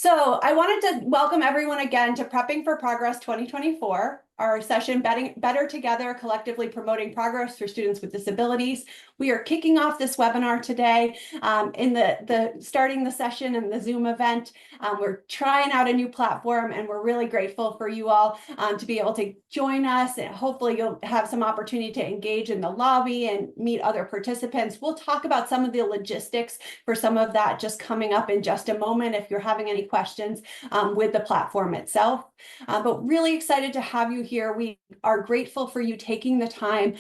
So I wanted to welcome everyone again to Prepping for Progress 2024, our session Better Together, Collectively Promoting Progress for Students with Disabilities. We are kicking off this webinar today in starting the session in the Zoom event. We're trying out a new platform, and we're really grateful for you all to be able to join us. And hopefully you'll have some opportunity to engage in the lobby and meet other participants. We'll talk about some of the logistics for some of that just coming up in just a moment if you're having any questions with the platform itself. But really excited to have you here. We are grateful for you taking the time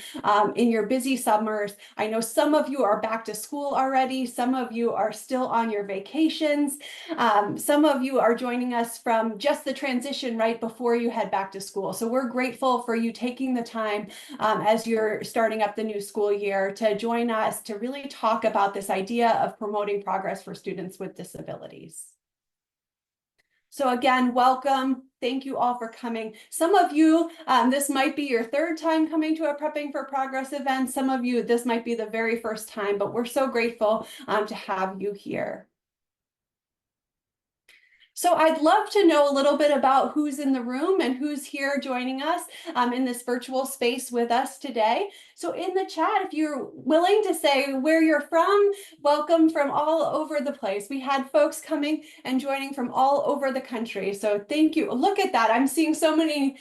in your busy summers. I know some of you are back to school already. Some of you are still on your vacations. Some of you are joining us from just the transition right before you head back to school. So we're grateful for you taking the time as you're starting up the new school year to join us to really talk about this idea of promoting progress for students with disabilities. So again, welcome. Thank you all for coming. Some of you, this might be your third time coming to a Prepping for Progress event. Some of you, this might be the very first time, but we're so grateful to have you here. So I'd love to know a little bit about who's in the room and who's here joining us in this virtual space with us today. So in the chat, if you're willing to say where you're from, welcome from all over the place. We had folks coming and joining from all over the country. So thank you. Look at that. I'm seeing so many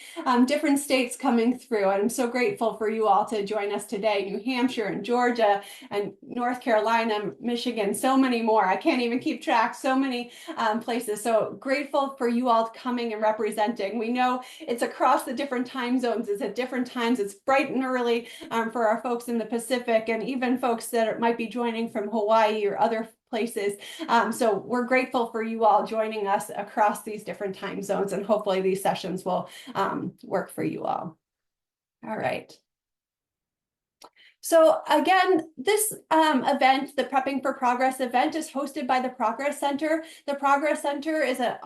different states coming through. I'm so grateful for you all to join us today. New Hampshire and Georgia and North Carolina, Michigan, so many more. I can't even keep track. So many places. So grateful for you all coming and representing. We know it's across the different time zones. It's at different times. It's bright and early for our folks in the Pacific and even folks that might be joining from Hawaii or other places. So we're grateful for you all joining us across these different time zones, and hopefully these sessions will work for you all. All right. So again, this event, the Prepping for Progress event, is hosted by the Progress Center. The Progress Center is an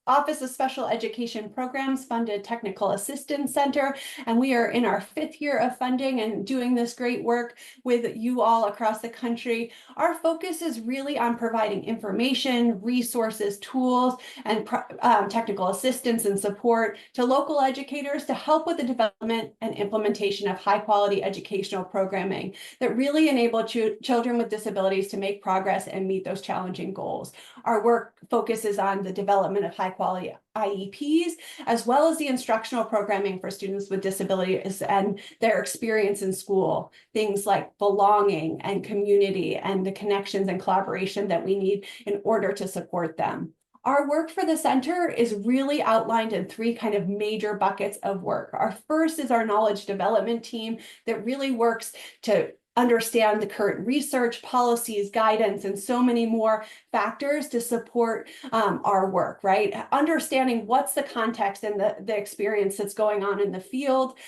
Office of Special Education Programs funded technical assistance center, and we are in our 5th year of funding and doing this great work with you all across the country. Our focus is really on providing information, resources, tools, and technical assistance and support to local educators to help with the development and implementation of high-quality educational programs that really enable children with disabilities to make progress and meet those challenging goals. Our work focuses on the development of high-quality IEPs, as well as the instructional programming for students with disabilities and their experience in school, things like belonging and community and the connections and collaboration that we need in order to support them. Our work for the center is really outlined in 3 kind of major buckets of work. Our first is our knowledge development team that really works to understand the current research, policies, guidance, and so many more factors to support our work, right? Understanding what's the context and the experience that's going on in the field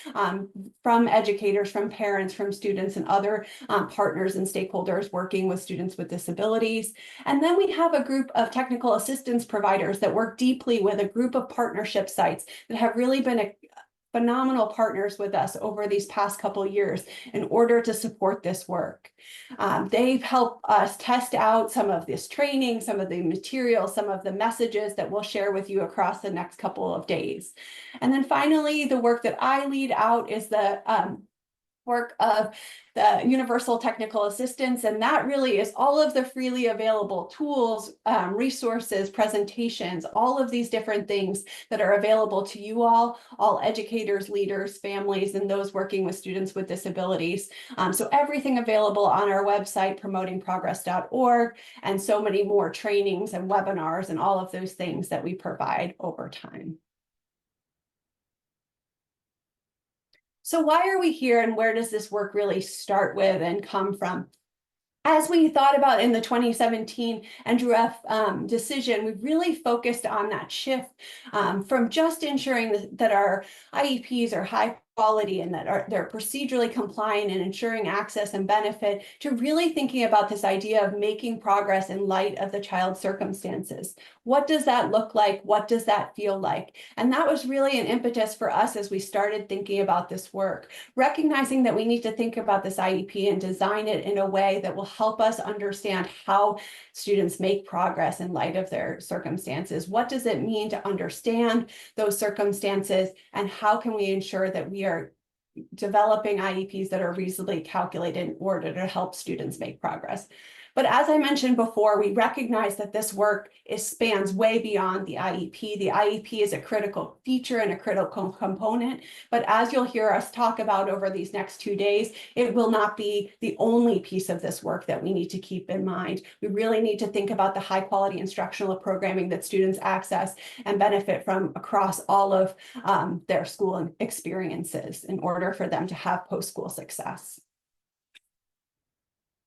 from educators, from parents, from students, and other partners and stakeholders working with students with disabilities. And then we have a group of technical assistance providers that work deeply with a group of partnership sites that have really been phenomenal partners with us over these past couple of years in order to support this work. They've helped us test out some of this training, some of the materials, some of the messages that we'll share with you across the next couple of days. And then finally, the work that I lead out is the work of the Universal Technical Assistance, and that really is all of the freely available tools, resources, presentations, all of these different things that are available to you all educators, leaders, families, and those working with students with disabilities. So everything available on our website, promotingprogress.org, and so many more trainings and webinars and all of those things that we provide over time. So why are we here, and where does this work really start with and come from? As we thought about in the 2017 Andrew F. Decision, we really focused on that shift from just ensuring that our IEPs are high quality and that they're procedurally compliant and ensuring access and benefit, to really thinking about this idea of making progress in light of the child's circumstances. What does that look like? What does that feel like? And that was really an impetus for us as we started thinking about this work, recognizing that we need to think about this IEP and design it in a way that will help us understand how students make progress in light of their circumstances. What does it mean to understand those circumstances, and how can we ensure that we are developing IEPs that are reasonably calculated in order to help students make progress? But as I mentioned before, we recognize that this work spans way beyond the IEP. The IEP is a critical feature and a critical component, but as you'll hear us talk about over these next 2 days, it will not be the only piece of this work that we need to keep in mind. We really need to think about the high quality instructional programming that students access and benefit from across all of their school experiences in order for them to have post-school success.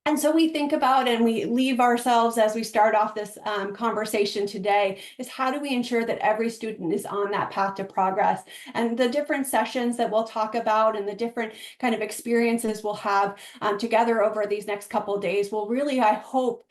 And so we think about, and we leave ourselves as we start off this conversation today, is how do we ensure that every student is on that path to progress? And the different sessions that we'll talk about and the different kind of experiences we'll have together over these next couple of days will really, I hope,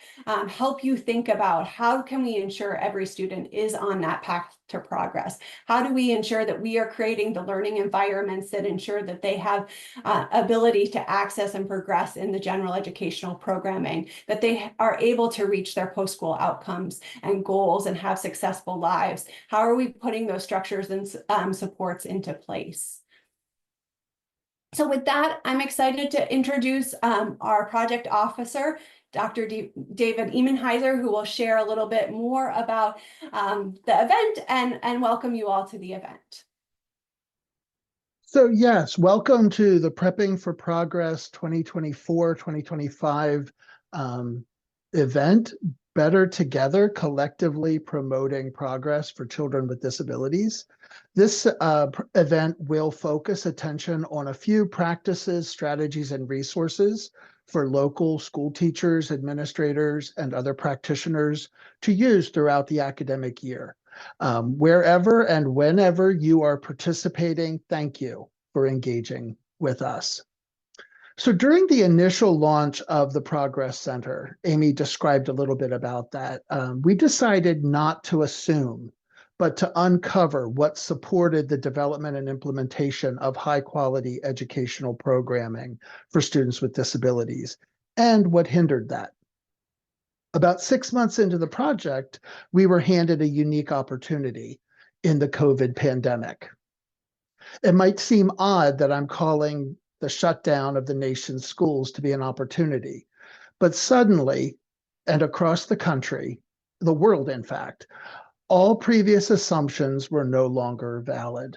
help you think about how can we ensure every student is on that path to progress? How do we ensure that we are creating the learning environments that ensure that they have ability to access and progress in the general educational programming, that they are able to reach their post-school outcomes and goals and have successful lives? How are we putting those structures and supports into place? So with that, I'm excited to introduce our project officer, Dr. David Emenheiser, who will share a little bit more about the event and welcome you all to the event. So yes, welcome to the Prepping for Progress 2024-2025 event, Better Together, collectively promoting progress for children with disabilities. This event will focus attention on a few practices, strategies, and resources for local school teachers, administrators, and other practitioners to use throughout the academic year. Wherever and whenever you are participating, thank you for engaging with us. So during the initial launch of the Progress Center, Amy described a little bit about that. We decided not to assume, but to uncover what supported the development and implementation of high-quality educational programming for students with disabilities, and what hindered that. About 6 months into the project, we were handed a unique opportunity in the COVID pandemic. It might seem odd that I'm calling the shutdown of the nation's schools to be an opportunity, but suddenly, and across the country, the world in fact, all previous assumptions were no longer valid.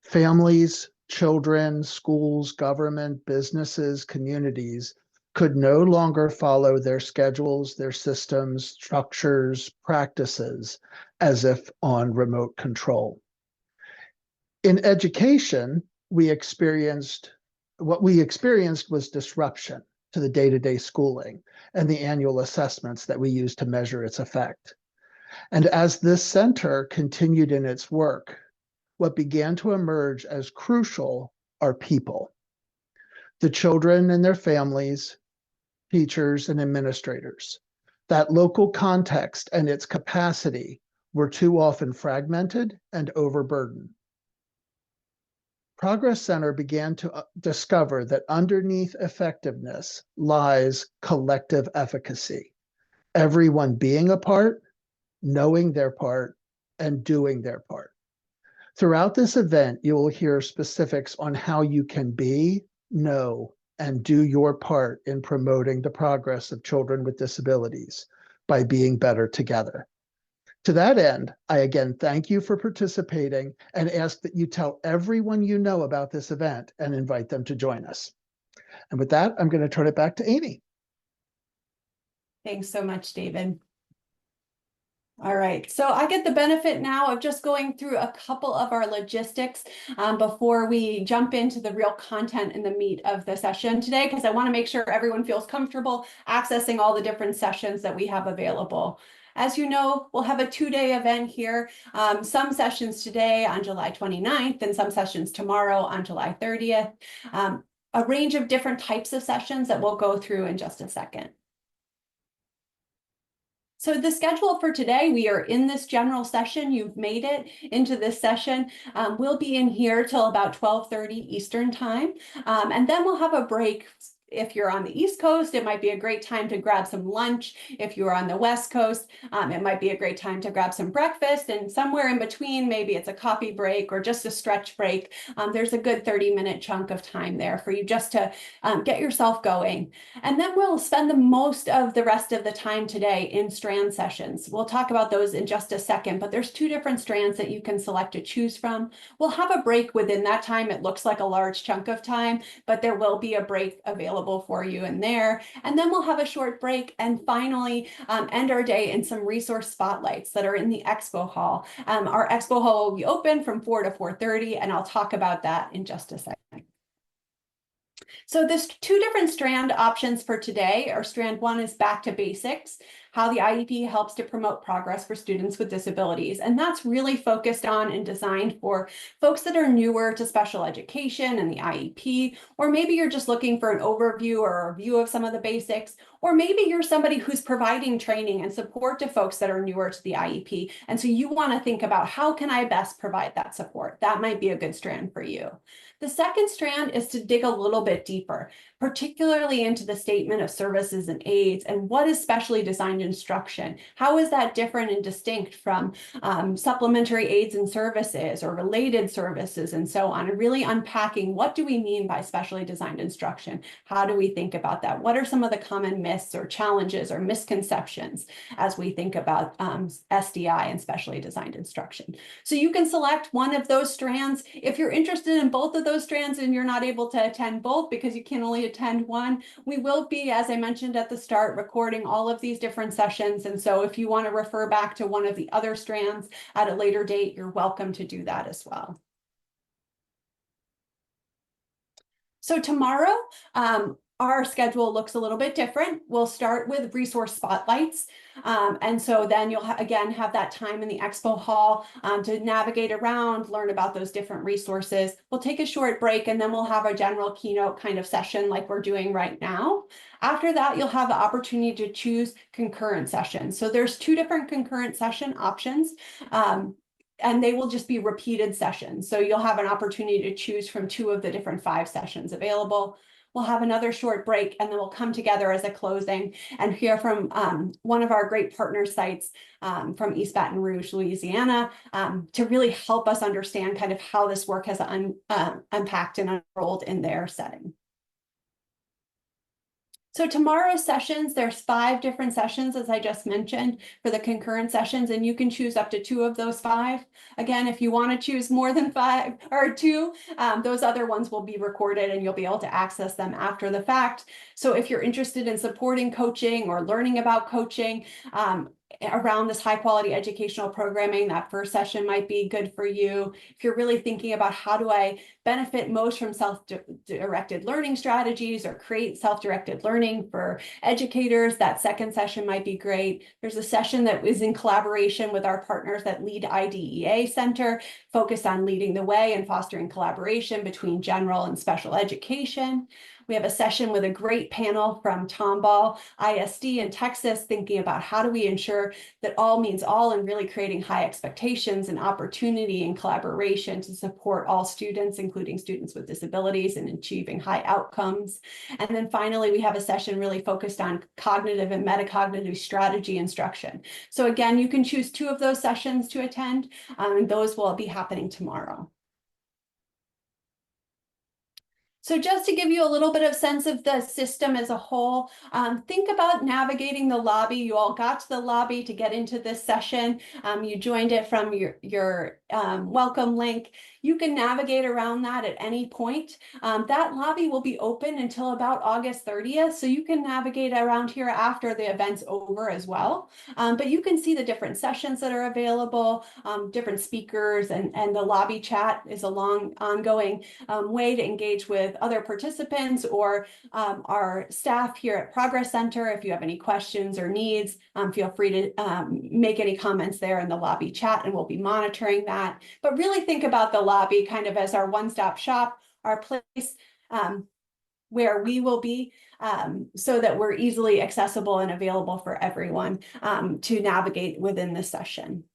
Families, children, schools, government, businesses, communities could no longer follow their schedules, their systems, structures, practices, as if on remote control. In education, what we experienced was disruption to the day-to-day schooling and the annual assessments that we use to measure its effect. And as this center continued in its work, what began to emerge as crucial are people. The children and their families, teachers and administrators. That local context and its capacity were too often fragmented and overburdened. Progress Center began to discover that underneath effectiveness lies collective efficacy. Everyone being a part, knowing their part, and doing their part. Throughout this event, you will hear specifics on how you can be, know, and do your part in promoting the progress of children with disabilities by being better together. To that end, I again thank you for participating and ask that you tell everyone you know about this event and invite them to join us. And with that, I'm going to turn it back to Amy. Thanks so much, David. All right, so I get the benefit now of just going through a couple of our logistics before we jump into the real content and the meat of the session today, because I want to make sure everyone feels comfortable accessing all the different sessions that we have available. As you know, we'll have a 2-day event here. Some sessions today on July 29th and some sessions tomorrow on July 30th. A range of different types of sessions that we'll go through in just a second. So the schedule for today, we are in this general session. You've made it into this session. We'll be in here till about 12:30 Eastern time. And then we'll have a break. If you're on the East Coast, it might be a great time to grab some lunch. If you're on the West Coast, it might be a great time to grab some breakfast. And somewhere in between, maybe it's a coffee break or just a stretch break. There's a good 30-minute chunk of time there for you just to get yourself going. And then we'll spend the most of the rest of the time today in strand sessions. We'll talk about those in just a second, but there's 2 different strands that you can select to choose from. We'll have a break within that time. It looks like a large chunk of time, but there will be a break available for you in there. And then we'll have a short break and finally end our day in some resource spotlights that are in the expo hall. Our expo hall will be open from 4 to 4:30, and I'll talk about that in just a second. So there's 2 different strand options for today. Our strand 1 is back to basics, how the IEP helps to promote progress for students with disabilities. And that's really focused on and designed for folks that are newer to special education and the IEP, or maybe you're just looking for an overview or a review of some of the basics, or maybe you're somebody who's providing training and support to folks that are newer to the IEP. And so you want to think about, how can I best provide that support? That might be a good strand for you. The second strand is to dig a little bit deeper, particularly into the statement of services and aids and what is specially designed instruction. How is that different and distinct from supplementary aids and services or related services and so on, and really unpacking what do we mean by specially designed instruction? How do we think about that? What are some of the common myths or challenges or misconceptions as we think about SDI and specially designed instruction? So you can select one of those strands. If you're interested in both of those strands and you're not able to attend both because you can only attend one, we will be, as I mentioned at the start, recording all of these different sessions. And so if you want to refer back to one of the other strands at a later date, you're welcome to do that as well. So tomorrow, our schedule looks a little bit different. We'll start with resource spotlights. And so then you'll again have that time in the expo hall to navigate around, learn about those different resources. We'll take a short break and then we'll have a general keynote kind of session like we're doing right now. After that, you'll have the opportunity to choose concurrent sessions. So there's 2 different concurrent session options. And they will just be repeated sessions. So you'll have an opportunity to choose from 2 of the different 5 sessions available. We'll have another short break and then we'll come together as a closing and hear from one of our great partner sites from East Baton Rouge, Louisiana, to really help us understand kind of how this work has unpacked and unrolled in their setting. So tomorrow's sessions, there's 5 different sessions, as I just mentioned, for the concurrent sessions, and you can choose up to 2 of those 5. Again, if you want to choose more than 5 or 2, those other ones will be recorded and you'll be able to access them after the fact. So if you're interested in supporting coaching or learning about coaching, around this high quality educational programming, that first session might be good for you. If you're really thinking about how do I benefit most from self-directed learning strategies or create self-directed learning for educators, that second session might be great. There's a session that is in collaboration with our partners at Lead IDEA Center, focused on leading the way and fostering collaboration between general and special education. We have a session with a great panel from Tomball ISD in Texas, thinking about how do we ensure that all means all and really creating high expectations and opportunity and collaboration to support all students, including students with disabilities, and achieving high outcomes. And then finally, we have a session really focused on cognitive and metacognitive strategy instruction. So again, you can choose 2 of those sessions to attend, and those will be happening tomorrow. So just to give you a little bit of sense of the system as a whole, think about navigating the lobby. You all got to the lobby to get into this session. You joined it from your welcome link. You can navigate around that at any point. That lobby will be open until about August 30th, so you can navigate around here after the event's over as well. But you can see the different sessions that are available, different speakers, and the lobby chat is a long ongoing way to engage with with other participants or our staff here at Progress Center. If you have any questions or needs, feel free to make any comments there in the lobby chat, and we'll be monitoring that. But really think about the lobby kind of as our one-stop shop, our place where we will be, so that we're easily accessible and available for everyone to navigate within the session.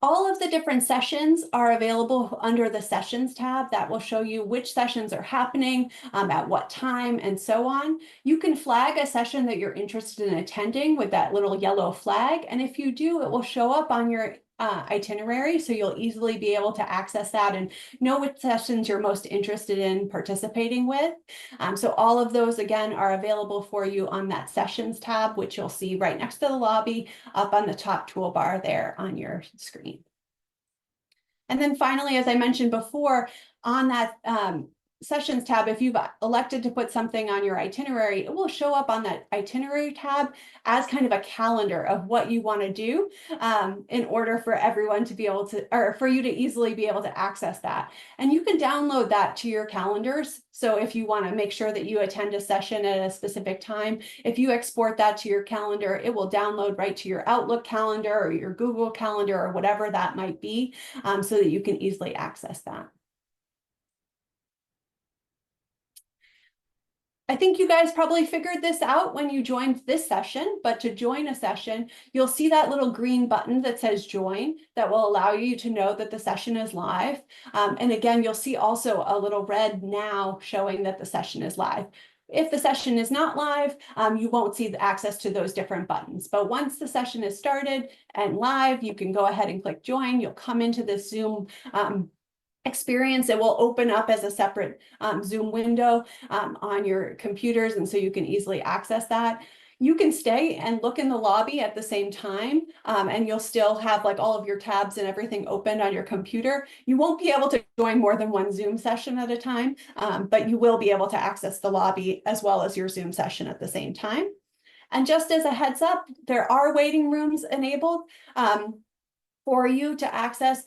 All of the different sessions are available under the Sessions tab. That will show you which sessions are happening, at what time, and so on. You can flag a session that you're interested in attending with that little yellow flag, and if you do, it will show up on your itinerary, so you'll easily be able to access that and know which sessions you're most interested in participating with. So all of those, again, are available for you on that Sessions tab, which you'll see right next to the lobby up on the top toolbar there on your screen. And then finally, as I mentioned before, on that Sessions tab, if you've elected to put something on your itinerary, it will show up on that itinerary tab as kind of a calendar of what you want to do in order for everyone to be able to, or for you to easily be able to access that. And you can download that to your calendars. So if you want to make sure that you attend a session at a specific time, if you export that to your calendar, it will download right to your Outlook calendar or your Google calendar or whatever that might be, so that you can easily access that. I think you guys probably figured this out when you joined this session, but to join a session, you'll see that little green button that says join that will allow you to know that the session is live. And again, you'll see also a little red now showing that the session is live. If the session is not live, you won't see the access to those different buttons. But once the session is started and live, you can go ahead and click join. You'll come into this Zoom experience. It will open up as a separate Zoom window on your computers, and so you can easily access that. You can stay and look in the lobby at the same time, and you'll still have like all of your tabs and everything open on your computer. You won't be able to join more than one Zoom session at a time, but you will be able to access the lobby as well as your Zoom session at the same time. And just as a heads up, there are waiting rooms enabled for you to access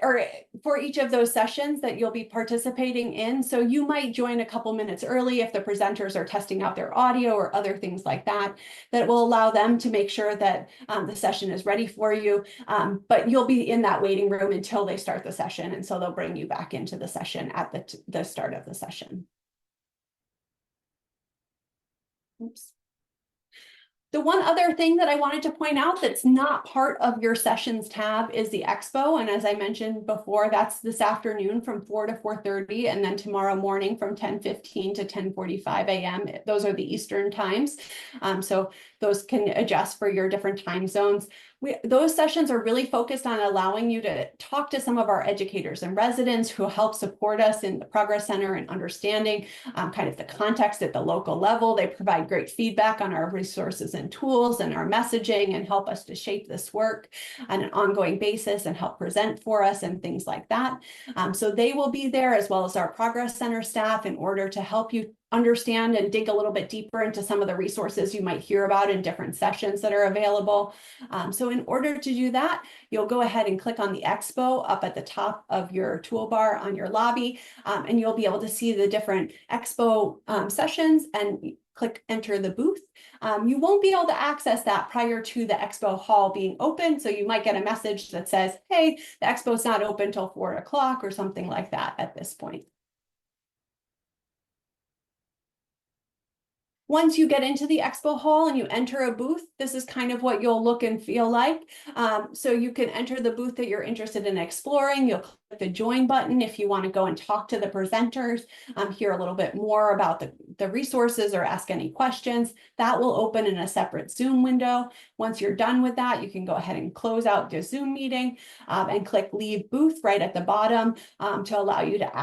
or for each of those sessions that you'll be participating in. So you might join a couple minutes early if the presenters are testing out their audio or other things like that, that will allow them to make sure that the session is ready for you. But you'll be in that waiting room until they start the session. And so they'll bring you back into the session at the start of the session. Oops. The one other thing that I wanted to point out that's not part of your sessions tab is the expo. And as I mentioned before, that's this afternoon from 4 to 4:30, and then tomorrow morning from 10:15 to 10:45 a.m. Those are the Eastern times. So those can adjust for your different time zones. Those sessions are really focused on allowing you to talk to some of our educators and residents who help support us in the Progress Center and understanding kind of the context at the local level. They provide great feedback on our resources and tools and our messaging and help us to shape this work on an ongoing basis and help present for us and things like that. So they will be there, as well as our Progress Center staff, in order to help you understand and dig a little bit deeper into some of the resources you might hear about in different sessions that are available. So in order to do that, you'll go ahead and click on the expo up at the top of your toolbar on your lobby, and you'll be able to see the different expo sessions and click enter the booth. You won't be able to access that prior to the expo hall being open. So you might get a message that says, hey, the expo is not open till 4 o'clock or something like that at this point. Once you get into the expo hall and you enter a booth, this is kind of what you'll look and feel like. So you can enter the booth that you're interested in exploring. You'll click the join button if you want to go and talk to the presenters, hear a little bit more about the resources or ask any questions. That will open in a separate Zoom window. Once you're done with that, you can go ahead and close out the Zoom meeting and click leave booth right at the bottom to allow you to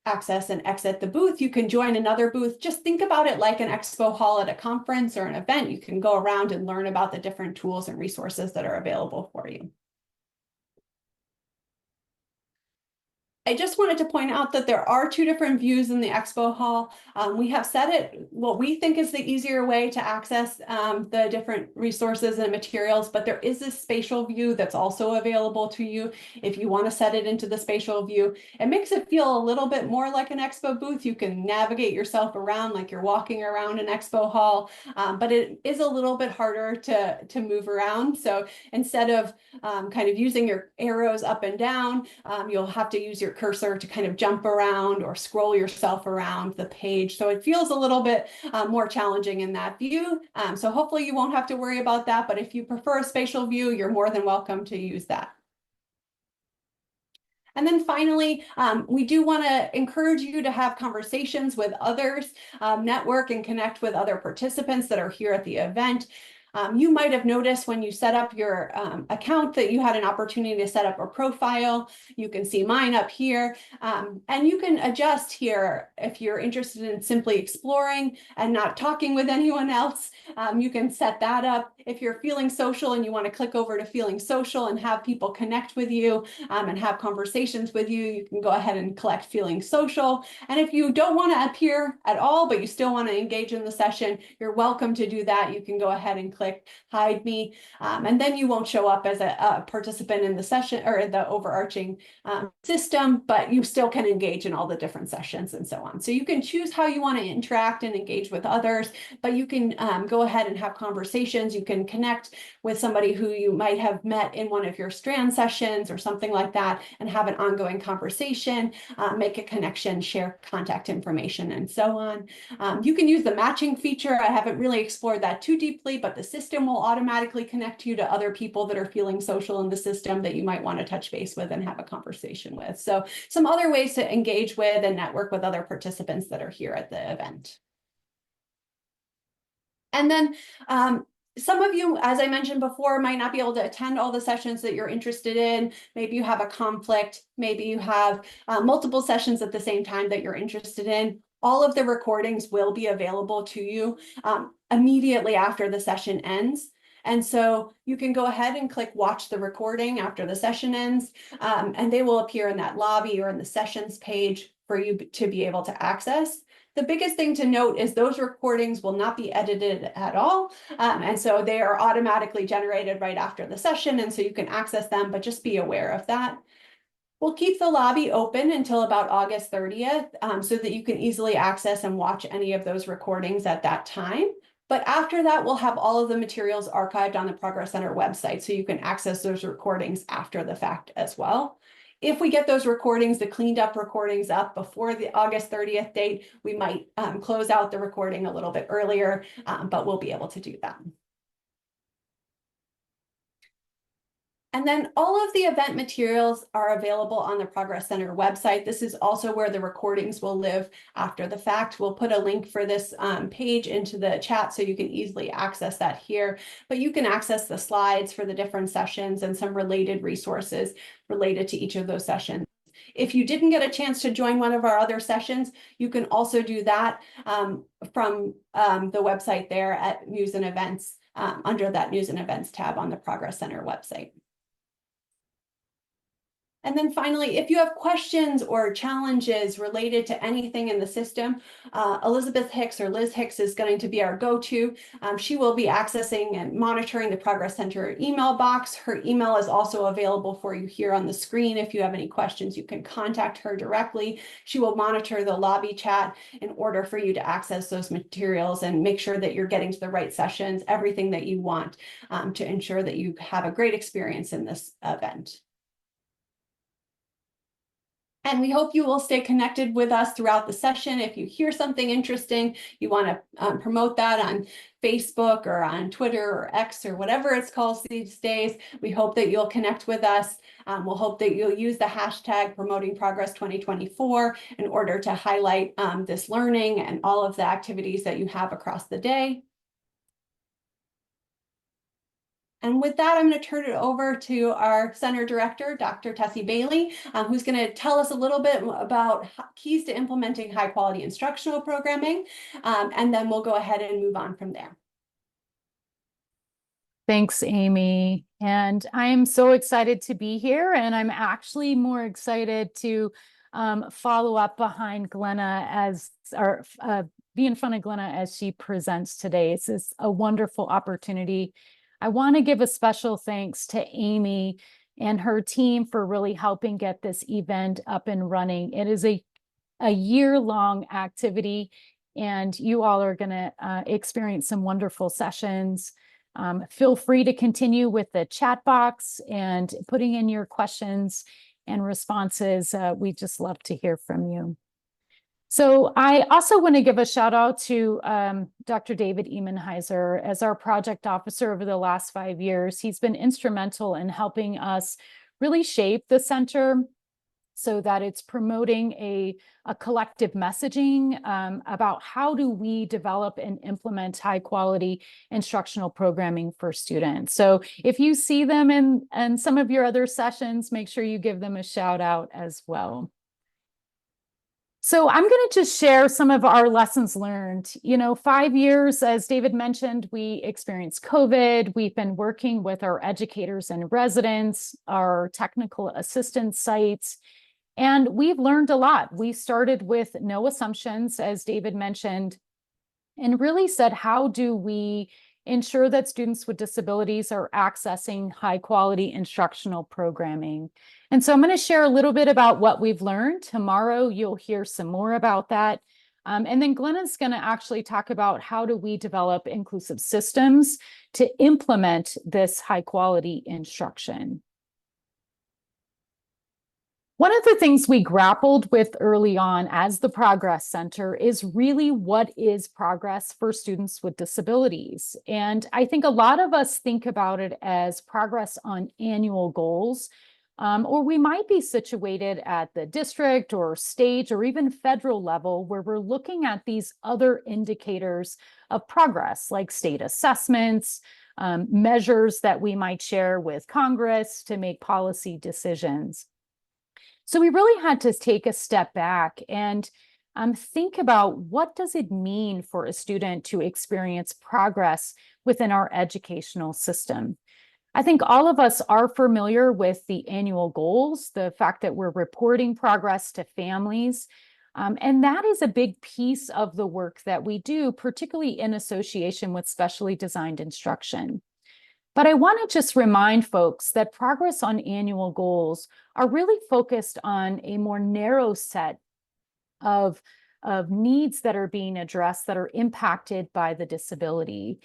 access and exit the booth. You can join another booth. Just think about it like an expo hall at a conference or an event. You can go around and learn about the different tools and resources that are available for you. I just wanted to point out that there are two different views in the expo hall. We have set it what we think is the easier way to access the different resources and materials, but there is this spatial view that's also available to you if you want to set it into the spatial view. It makes it feel a little bit more like an expo booth. You can navigate yourself around like you're walking around an expo hall, but it is a little bit harder to move around. So instead of kind of using your arrows up and down, you'll have to use your cursor to kind of jump around or scroll yourself around the page. So it feels a little bit more challenging in that view. So hopefully you won't have to worry about that. But if you prefer a spatial view, you're more than welcome to use that. And then finally, we do want to encourage you to have conversations with others, network and connect with other participants that are here at the event. You might have noticed when you set up your account that you had an opportunity to set up a profile. You can see mine up here, and you can adjust here if you're interested in simply exploring and not talking with anyone else. You can set that up. If you're feeling social and you want to click over to feeling social and have people connect with you and have conversations with you, you can go ahead and select feeling social. And if you don't want to appear at all, but you still want to engage in the session, you're welcome to do that. You can go ahead and click hide me, and then you won't show up as a participant in the session or the overarching system, but you still can engage in all the different sessions and so on. So you can choose how you want to interact and engage with others, but you can go ahead and have conversations. You can connect with somebody who you might have met in one of your strand sessions or something like that and have an ongoing conversation, make a connection, share contact information, and so on. You can use the matching feature. I haven't really explored that too deeply, but the system will automatically connect you to other people that are feeling social in the system that you might want to touch base with and have a conversation with. So some other ways to engage with and network with other participants that are here at the event. And then some of you, as I mentioned before, might not be able to attend all the sessions that you're interested in. Maybe you have a conflict. Maybe you have multiple sessions at the same time that you're interested in. All of the recordings will be available to you immediately after the session ends. And so you can go ahead and click watch the recording after the session ends, and they will appear in that lobby or in the sessions page for you to be able to access. The biggest thing to note is those recordings will not be edited at all. And so they are automatically generated right after the session. And so you can access them, but just be aware of that. We'll keep the lobby open until about August 30th so that you can easily access and watch any of those recordings at that time. But after that, we'll have all of the materials archived on the Progress Center website so you can access those recordings after the fact as well. If we get those recordings, the cleaned up recordings up before the August 30th date, we might close out the recording a little bit earlier, but we'll be able to do that. And then all of the event materials are available on the Progress Center website. This is also where the recordings will live after the fact. We'll put a link for this page into the chat so you can easily access that here. But you can access the slides for the different sessions and some related resources related to each of those sessions. If you didn't get a chance to join one of our other sessions, you can also do that from the website there at News and Events, under that News and Events tab on the Progress Center website. And then finally, if you have questions or challenges related to anything in the system, Elizabeth Hicks or Liz Hicks is going to be our go-to. She will be accessing and monitoring the Progress Center email box. Her email is also available for you here on the screen. If you have any questions, you can contact her directly. She will monitor the lobby chat in order for you to access those materials and make sure that you're getting to the right sessions, everything that you want to ensure that you have a great experience in this event. And we hope you will stay connected with us throughout the session. If you hear something interesting, you want to promote that on Facebook or on Twitter or X or whatever it's called these days, we hope that you'll connect with us. We'll hope that you'll use the hashtag Promoting Progress 2024 in order to highlight this learning and all of the activities that you have across the day. And with that, I'm going to turn it over to our center director, Dr. Tessie Bailey, who's going to tell us a little bit about keys to implementing high quality instructional programming. And then we'll go ahead and move on from there. Thanks, Amy. And I'm so excited to be here, and I'm actually more excited to follow up behind Glenna or be in front of Glenna as she presents today. This is a wonderful opportunity. I want to give a special thanks to Amy and her team for really helping get this event up and running. It is a year-long activity, and you all are going to experience some wonderful sessions. Feel free to continue with the chat box and putting in your questions and responses. We just love to hear from you. So I also want to give a shout out to Dr. David Emenheiser as our project officer over the last 5 years. He's been instrumental in helping us really shape the center so that it's promoting a collective messaging about how do we develop and implement high quality instructional programming for students. So if you see them in some of your other sessions, make sure you give them a shout out as well. So I'm going to just share some of our lessons learned. 5 years, as David mentioned, we experienced COVID. We've been working with our educators and residents, our technical assistance sites, and we've learned a lot. We started with no assumptions, as David mentioned, and really said, how do we ensure that students with disabilities are accessing high quality instructional programming? And so I'm going to share a little bit about what we've learned. Tomorrow, you'll hear some more about that. And then Glenna's going to actually talk about how do we develop inclusive systems to implement this high quality instruction. One of the things we grappled with early on as the Progress Center is really what is progress for students with disabilities. And I think a lot of us think about it as progress on annual goals, or we might be situated at the district or state or even federal level where we're looking at these other indicators of progress, like state assessments, measures that we might share with Congress to make policy decisions. So we really had to take a step back and think about what does it mean for a student to experience progress within our educational system. I think all of us are familiar with the annual goals, the fact that we're reporting progress to families. And that is a big piece of the work that we do, particularly in association with specially designed instruction. But I want to just remind folks that progress on annual goals are really focused on a more narrow set of needs that are being addressed that are impacted by the disability.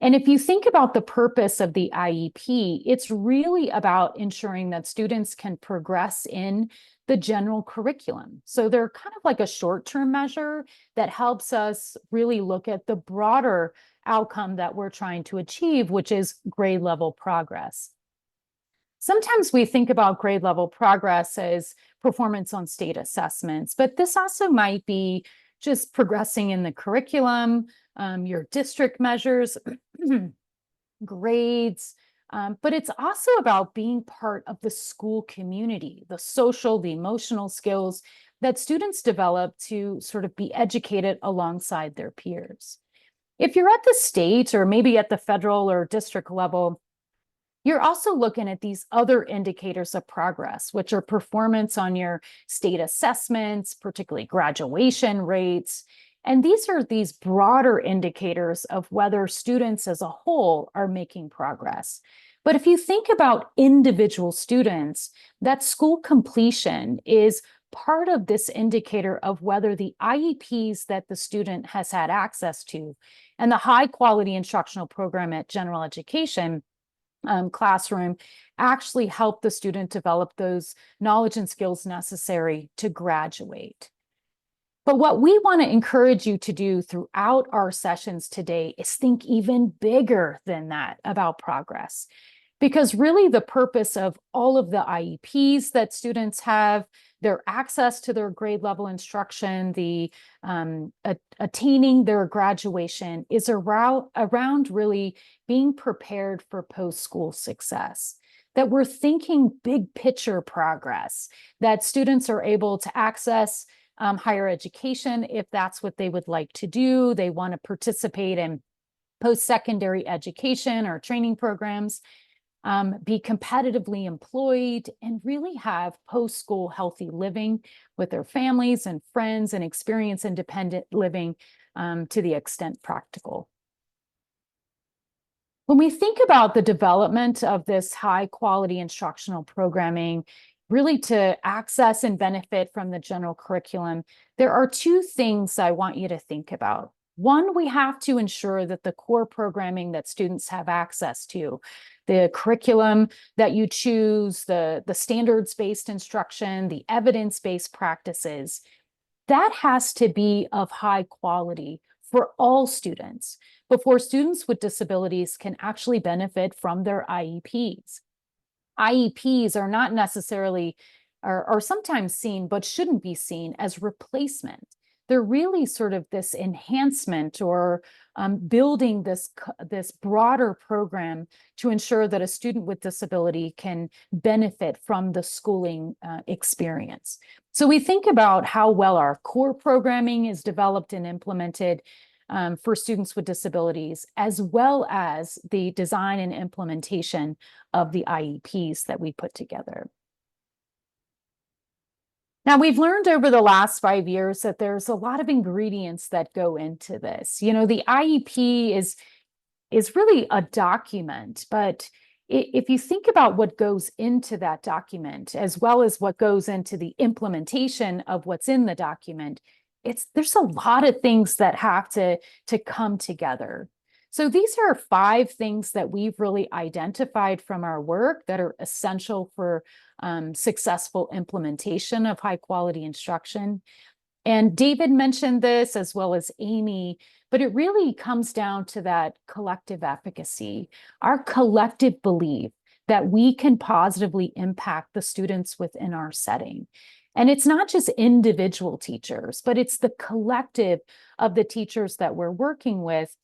And if you think about the purpose of the IEP, it's really about ensuring that students can progress in the general curriculum. So they're kind of like a short-term measure that helps us really look at the broader outcome that we're trying to achieve, which is grade level progress. Sometimes we think about grade level progress as performance on state assessments, but this also might be just progressing in the curriculum, your district measures, grades, but it's also about being part of the school community, the social, the emotional skills that students develop to sort of be educated alongside their peers. If you're at the state or maybe at the federal or district level, you're also looking at these other indicators of progress, which are performance on your state assessments, particularly graduation rates. And these are these broader indicators of whether students as a whole are making progress. But if you think about individual students, that school completion is part of this indicator of whether the IEPs that the student has had access to and the high quality instructional program at general education classroom actually help the student develop those knowledge and skills necessary to graduate. But what we want to encourage you to do throughout our sessions today is think even bigger than that about progress. Because really the purpose of all of the IEPs that students have, their access to their grade level instruction, the attaining their graduation is around really being prepared for post-school success. That we're thinking big picture progress, that students are able to access higher education if that's what they would like to do. They want to participate in post-secondary education or training programs, be competitively employed, and really have post-school healthy living with their families and friends and experience independent living to the extent practical. When we think about the development of this high quality instructional programming, really to access and benefit from the general curriculum, there are two things I want you to think about. One, we have to ensure that the core programming that students have access to, the curriculum that you choose, the standards-based instruction, the evidence-based practices, that has to be of high quality for all students before students with disabilities can actually benefit from their IEPs. IEPs are not necessarily, are sometimes seen, but shouldn't be seen as replacement. They're really sort of this enhancement or building this broader program to ensure that a student with disability can benefit from the schooling experience. So we think about how well our core programming is developed and implemented for students with disabilities, as well as the design and implementation of the IEPs that we put together. Now, we've learned over the last 5 years that there's a lot of ingredients that go into this. You know, the IEP is really a document, but if you think about what goes into that document, as well as what goes into the implementation of what's in the document, there's a lot of things that have to come together. So these are 5 things that we've really identified from our work that are essential for successful implementation of high quality instruction. And David mentioned this as well as Amy, but it really comes down to that collective efficacy, our collective belief that we can positively impact the students within our setting. And it's not just individual teachers, but it's the collective of the teachers that we're working with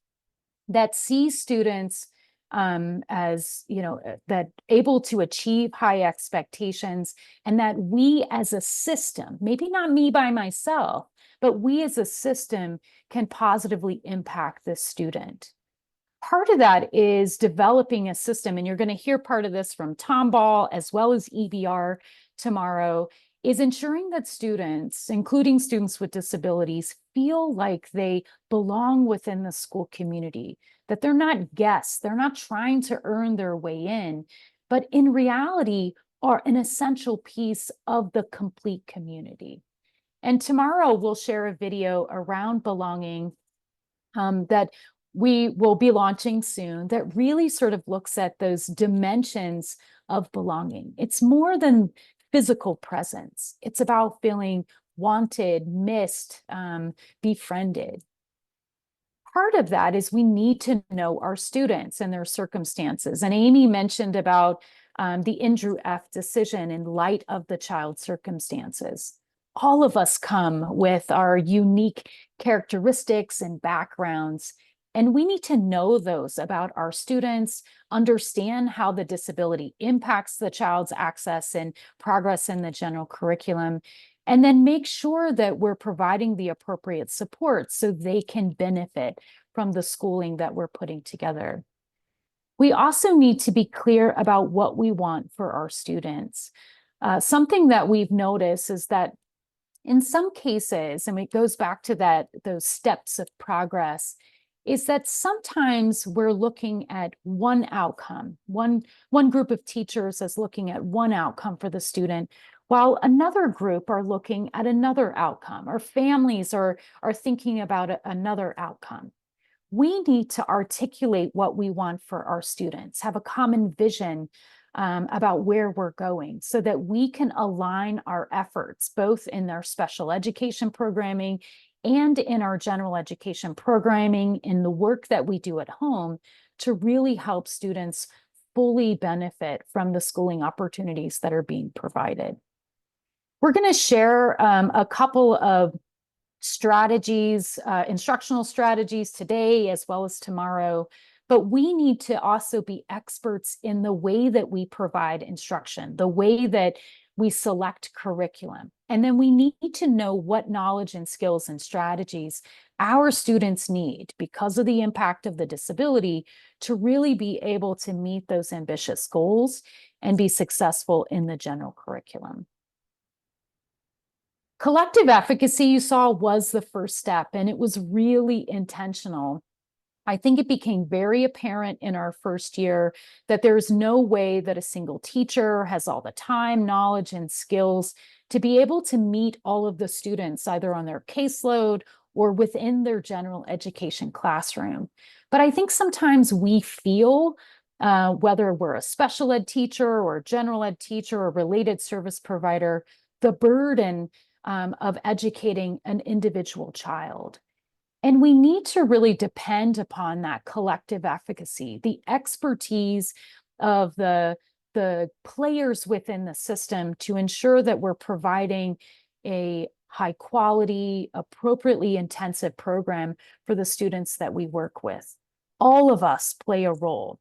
that see students as, you know, that able to achieve high expectations, and that we as a system, maybe not me by myself, but we as a system can positively impact this student. Part of that is developing a system, and you're going to hear part of this from Tom Ball as well as EBR tomorrow, is ensuring that students, including students with disabilities, feel like they belong within the school community, that they're not guests, they're not trying to earn their way in, but in reality are an essential piece of the complete community. And tomorrow we'll share a video around belonging that we will be launching soon that really sort of looks at those dimensions of belonging. It's more than physical presence. It's about feeling wanted, missed, befriended. Part of that is we need to know our students and their circumstances. And Amy mentioned about the Andrew F. decision in light of the child's circumstances. All of us come with our unique characteristics and backgrounds, and we need to know those about our students, understand how the disability impacts the child's access and progress in the general curriculum, and then make sure that we're providing the appropriate support so they can benefit from the schooling that we're putting together. We also need to be clear about what we want for our students. Something that we've noticed is that in some cases, and it goes back to those steps of progress, is that sometimes we're looking at one outcome. One group of teachers is looking at one outcome for the student, while another group are looking at another outcome, or families are thinking about another outcome. We need to articulate what we want for our students, have a common vision about where we're going so that we can align our efforts, both in our special education programming and in our general education programming, in the work that we do at home, to really help students fully benefit from the schooling opportunities that are being provided. We're going to share a couple of strategies, instructional strategies today as well as tomorrow, but we need to also be experts in the way that we provide instruction, the way that we select curriculum. And then we need to know what knowledge and skills and strategies our students need because of the impact of the disability to really be able to meet those ambitious goals and be successful in the general curriculum. Collective efficacy, you saw, was the first step, and it was really intentional. I think it became very apparent in our first year that there's no way that a single teacher has all the time, knowledge, and skills to be able to meet all of the students, either on their caseload or within their general education classroom. But I think sometimes we feel, whether we're a special ed teacher or a general ed teacher or related service provider, the burden of educating an individual child. And we need to really depend upon that collective efficacy, the expertise of the players within the system to ensure that we're providing a high quality, appropriately intensive program for the students that we work with. All of us play a role,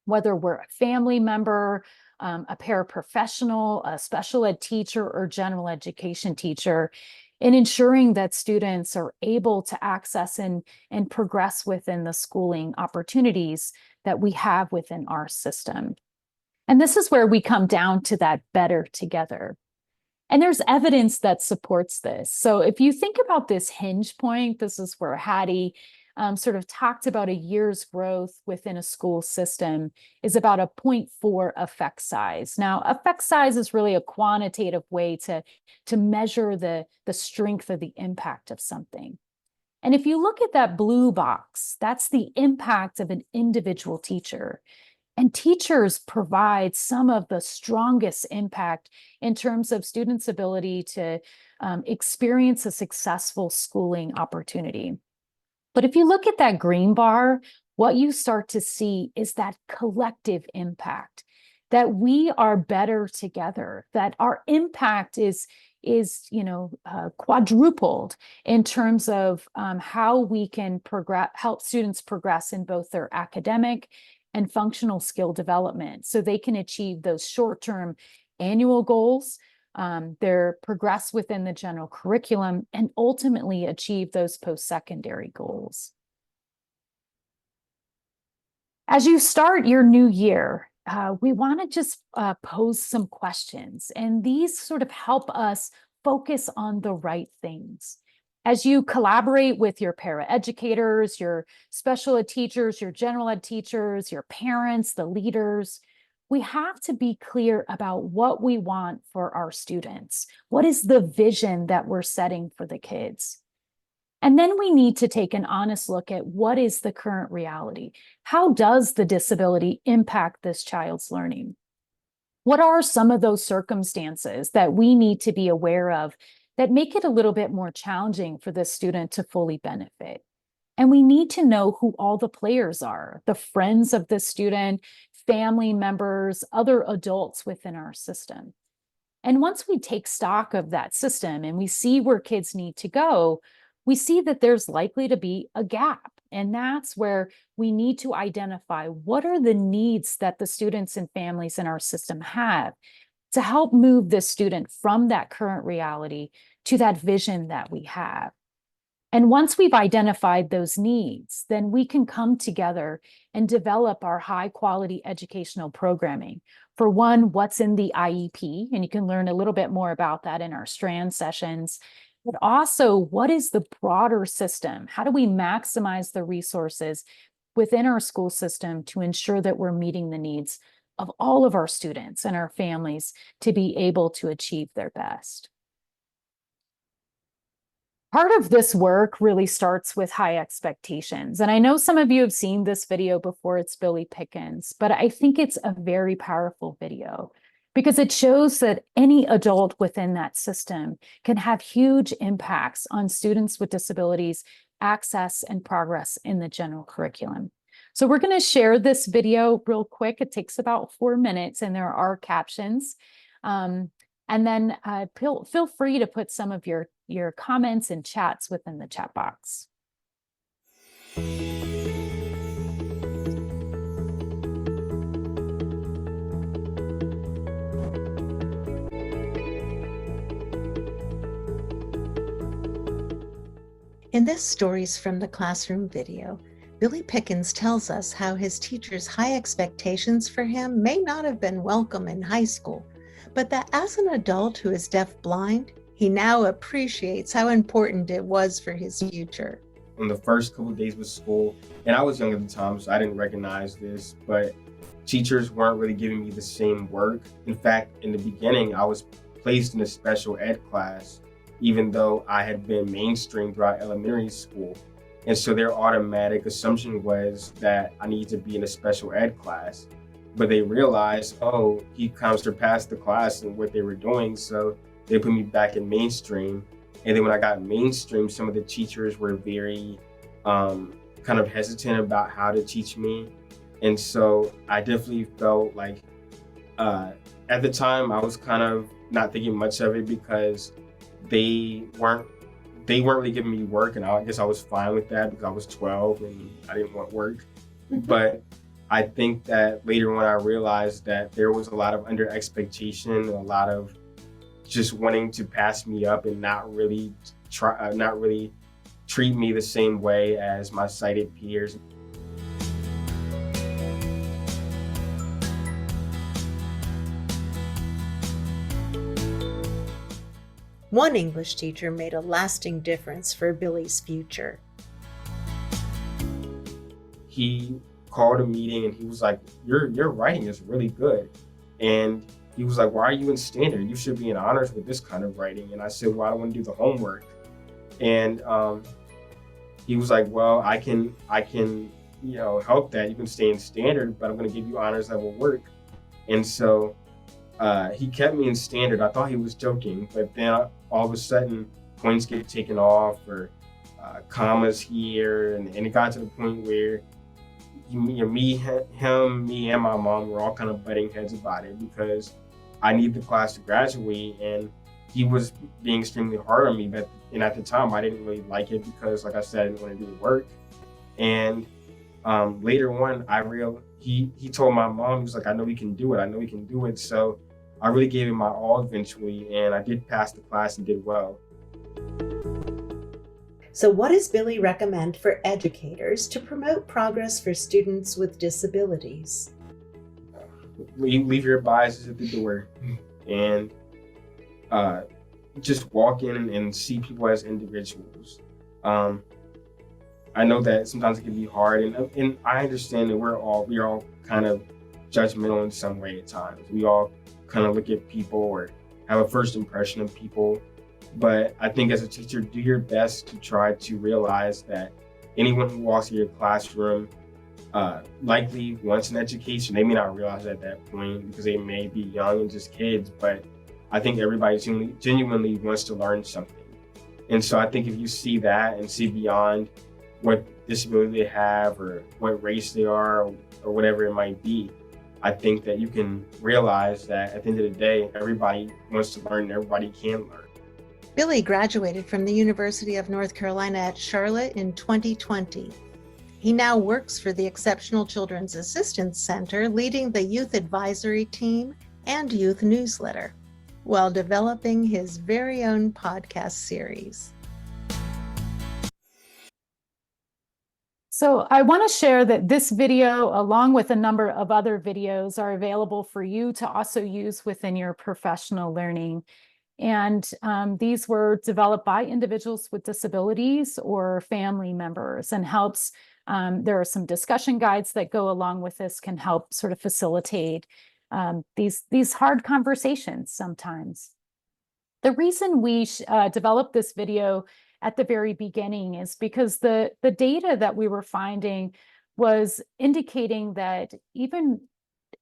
whether we're a family member, a paraprofessional, a special ed teacher, or general education teacher, in ensuring that students are able to access and progress within the schooling opportunities that we have within our system. And this is where we come down to that better together. And there's evidence that supports this. So if you think about this hinge point, this is where Hattie sort of talked about a year's growth within a school system is about a 0.4 effect size. Now, effect size is really a quantitative way to measure the strength of the impact of something. And if you look at that blue box, that's the impact of an individual teacher. And teachers provide some of the strongest impact in terms of students' ability to experience a successful schooling opportunity. But if you look at that green bar, what you start to see is that collective impact, that we are better together, that our impact is quadrupled in terms of how we can help students progress in both their academic and functional skill development so they can achieve those short-term annual goals, they're progress within the general curriculum, and ultimately achieve those post-secondary goals. As you start your new year, we want to just pose some questions, and these sort of help us focus on the right things. As you collaborate with your paraeducators, your special ed teachers, your general ed teachers, your parents, the leaders, we have to be clear about what we want for our students. What is the vision that we're setting for the kids? And then we need to take an honest look at what is the current reality. How does the disability impact this child's learning? What are some of those circumstances that we need to be aware of that make it a little bit more challenging for this student to fully benefit? And we need to know who all the players are, the friends of the student, family members, other adults within our system. And once we take stock of that system and we see where kids need to go, we see that there's likely to be a gap. And that's where we need to identify what are the needs that the students and families in our system have to help move this student from that current reality to that vision that we have. And once we've identified those needs, then we can come together and develop our high quality educational programming. For one, what's in the IEP, and you can learn a little bit more about that in our Strand sessions, but also what is the broader system? How do we maximize the resources within our school system to ensure that we're meeting the needs of all of our students and our families to be able to achieve their best? Part of this work really starts with high expectations. And I know some of you have seen this video before, it's Billy Pickens, but I think it's a very powerful video because it shows that any adult within that system can have huge impacts on students with disabilities, access and progress in the general curriculum. So we're going to share this video real quick. It takes about 4 minutes and there are captions. And then feel free to put some of your comments and chats within the chat box. In this Stories from the Classroom video, Billy Pickens tells us how his teachers' high expectations for him may not have been welcome in high school, but that as an adult who is deaf-blind, he now appreciates how important it was for his future. On the first couple of days of school, and I was young at the time, so I didn't recognize this, but teachers weren't really giving me the same work. In fact, in the beginning, I was placed in a special ed class, even though I had been mainstream throughout elementary school. And so their automatic assumption was that I needed to be in a special ed class. But they realized, oh, he kind of surpassed the class and what they were doing, so they put me back in mainstream. And then when I got mainstream, some of the teachers were very kind of hesitant about how to teach me. And so I definitely felt like at the time I was kind of not thinking much of it because they weren't really giving me work, and I guess I was fine with that because I was 12 and I didn't want work. But I think that later on I realized that there was a lot of under expectation and a lot of just wanting to pass me up and not really treat me the same way as my sighted peers. One English teacher made a lasting difference for Billy's future. He called a meeting and he was like, your writing is really good. And he was like, why are you in standard? You should be in honors with this kind of writing. And I said, well, I don't want to do the homework. And he was like, well, I can help that. You can stay in standard, but I'm going to give you honors level work. And so he kept me in standard. I thought he was joking, but then all of a sudden points get taken off or commas here. And it got to the point where me, and my mom were all kind of butting heads about it because I need the class to graduate, and he was being extremely hard on me. And at the time, I didn't really like it because, like I said, I didn't want to do the work. And later on, he told my mom, he was like, I know we can do it. So I really gave it my all eventually, and I did pass the class and did well. So what does Billy recommend for educators to promote progress for students with disabilities? Leave your biases at the door and just walk in and see people as individuals. I know that sometimes it can be hard, and I understand that we're all kind of judgmental in some way at times. We all kind of look at people or have a first impression of people. But I think as a teacher, do your best to try to realize that anyone who walks in your classroom likely wants an education. They may not realize it at that point because they may be young and just kids, but I think everybody genuinely wants to learn something. And so I think if you see that and see beyond what disability they have or what race they are or whatever it might be, I think that you can realize that at the end of the day, everybody wants to learn and everybody can learn. Billy graduated from the University of North Carolina at Charlotte in 2020. He now works for the Exceptional Children's Assistance Center, leading the youth advisory team and youth newsletter, while developing his very own podcast series. So I want to share that this video, along with a number of other videos, are available for you to also use within your professional learning. And these were developed by individuals with disabilities or family members, and helps, there are some discussion guides that go along with this, can help sort of facilitate these hard conversations sometimes. The reason we developed this video at the very beginning is because the data that we were finding was indicating that even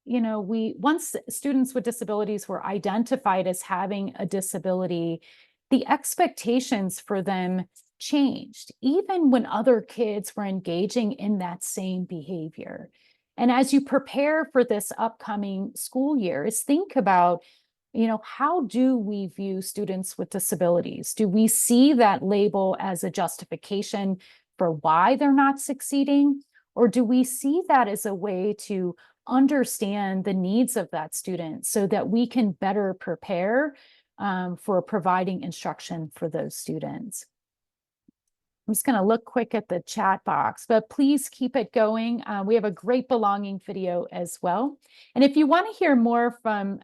once students with disabilities were identified as having a disability, the expectations for them changed, even when other kids were engaging in that same behavior. And as you prepare for this upcoming school year, is think about, how do we view students with disabilities? Do we see that label as a justification for why they're not succeeding? Or do we see that as a way to understand the needs of that student so that we can better prepare for providing instruction for those students? I'm just going to look quick at the chat box, but please keep it going. We have a great belonging video as well. And if you want to hear more from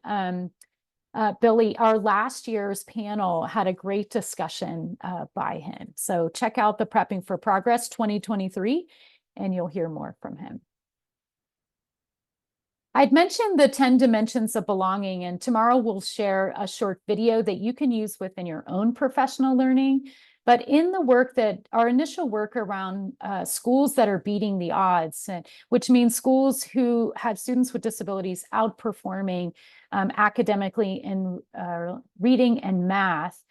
Billy, our last year's panel had a great discussion by him. So check out the Prepping for Progress 2023, and you'll hear more from him. I'd mentioned the 10 dimensions of belonging, and tomorrow we'll share a short video that you can use within your own professional learning. But in the work that our initial work around schools that are beating the odds, which means schools who have students with disabilities outperforming academically in reading and math,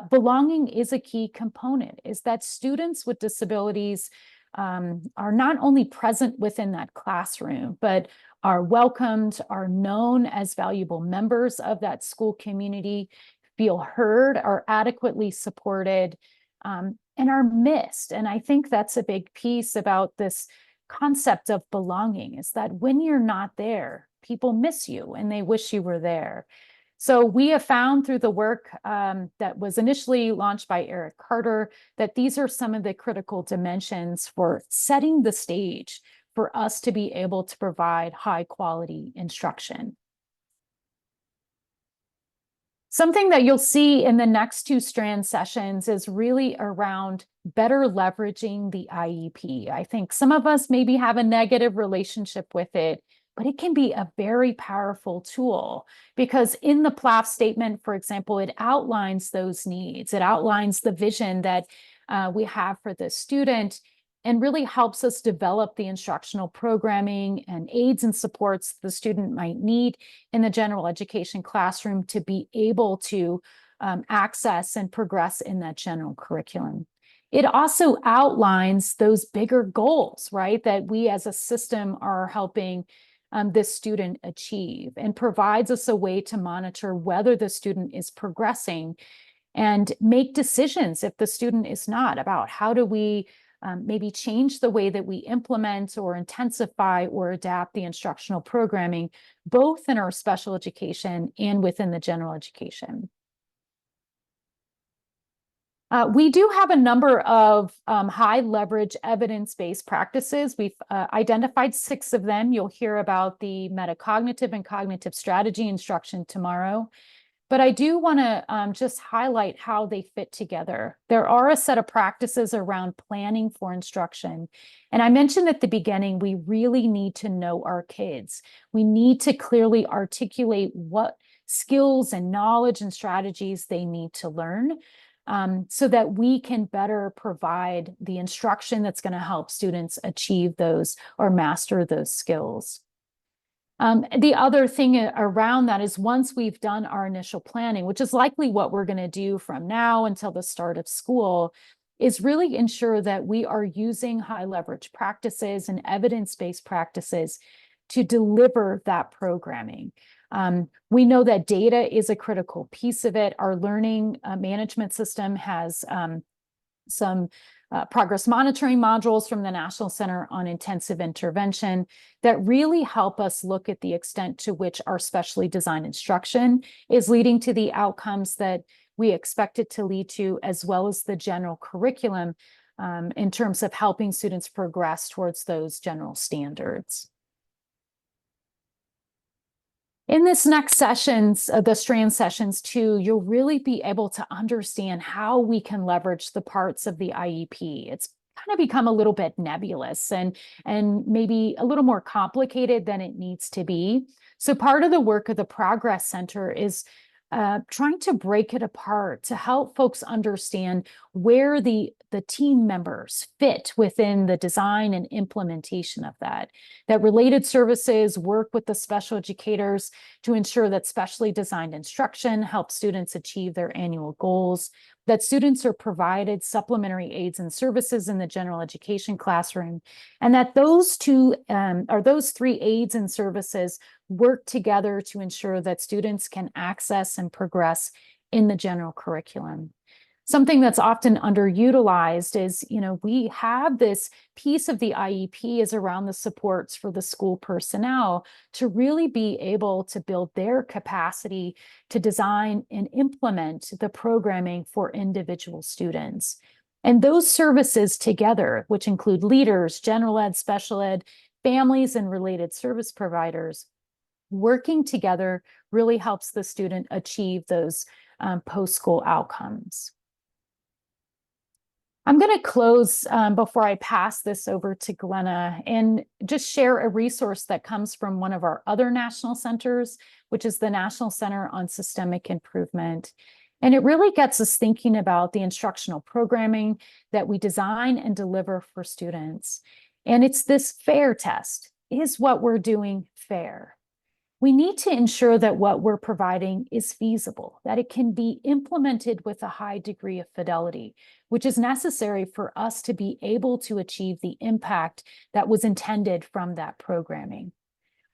belonging is a key component, is that students with disabilities are not only present within that classroom, but are welcomed, are known as valuable members of that school community, feel heard, are adequately supported, and are missed. And I think that's a big piece about this concept of belonging, is that when you're not there, people miss you and they wish you were there. So we have found through the work that was initially launched by Eric Carter that these are some of the critical dimensions for setting the stage for us to be able to provide high quality instruction. Something that you'll see in the next two strand sessions is really around better leveraging the IEP. I think some of us maybe have a negative relationship with it, but it can be a very powerful tool because in the PLAF statement, for example, it outlines those needs. It outlines the vision that we have for the student and really helps us develop the instructional programming and aids and supports the student might need in the general education classroom to be able to access and progress in that general curriculum. It also outlines those bigger goals, right, that we as a system are helping this student achieve, and provides us a way to monitor whether the student is progressing and make decisions if the student is not, about how do we maybe change the way that we implement or intensify or adapt the instructional programming, both in our special education and within the general education. We do have a number of high leverage evidence-based practices. We've identified 6 of them. You'll hear about the metacognitive and cognitive strategy instruction tomorrow. But I do want to just highlight how they fit together. There are a set of practices around planning for instruction. And I mentioned at the beginning, we really need to know our kids. We need to clearly articulate what skills and knowledge and strategies they need to learn, so that we can better provide the instruction that's going to help students achieve those or master those skills. The other thing around that is once we've done our initial planning, which is likely what we're going to do from now until the start of school, is really ensure that we are using high leverage practices and evidence-based practices to deliver that programming. We know that data is a critical piece of it. Our learning management system has some progress monitoring modules from the National Center on Intensive Intervention that really help us look at the extent to which our specially designed instruction is leading to the outcomes that we expect it to lead to, as well as the general curriculum in terms of helping students progress towards those general standards. In this next sessions, the strand sessions 2, you'll really be able to understand how we can leverage the parts of the IEP. It's kind of become a little bit nebulous and maybe a little more complicated than it needs to be. So part of the work of the Progress Center is trying to break it apart to help folks understand where the team members fit within the design and implementation of that related services work with the special educators to ensure that specially designed instruction helps students achieve their annual goals, that students are provided supplementary aids and services in the general education classroom, and that those 3 aids and services work together to ensure that students can access and progress in the general curriculum. Something that's often underutilized is, we have this piece of the IEP is around the supports for the school personnel to really be able to build their capacity to design and implement the programming for individual students. And those services together, which include leaders, general ed, special ed, families, and related service providers, working together really helps the student achieve those post-school outcomes. I'm going to close before I pass this over to Glenna and just share a resource that comes from one of our other national centers, which is the National Center on Systemic Improvement. And it really gets us thinking about the instructional programming that we design and deliver for students. And it's this FAIR test. Is what we're doing fair? We need to ensure that what we're providing is feasible, that it can be implemented with a high degree of fidelity, which is necessary for us to be able to achieve the impact that was intended from that programming.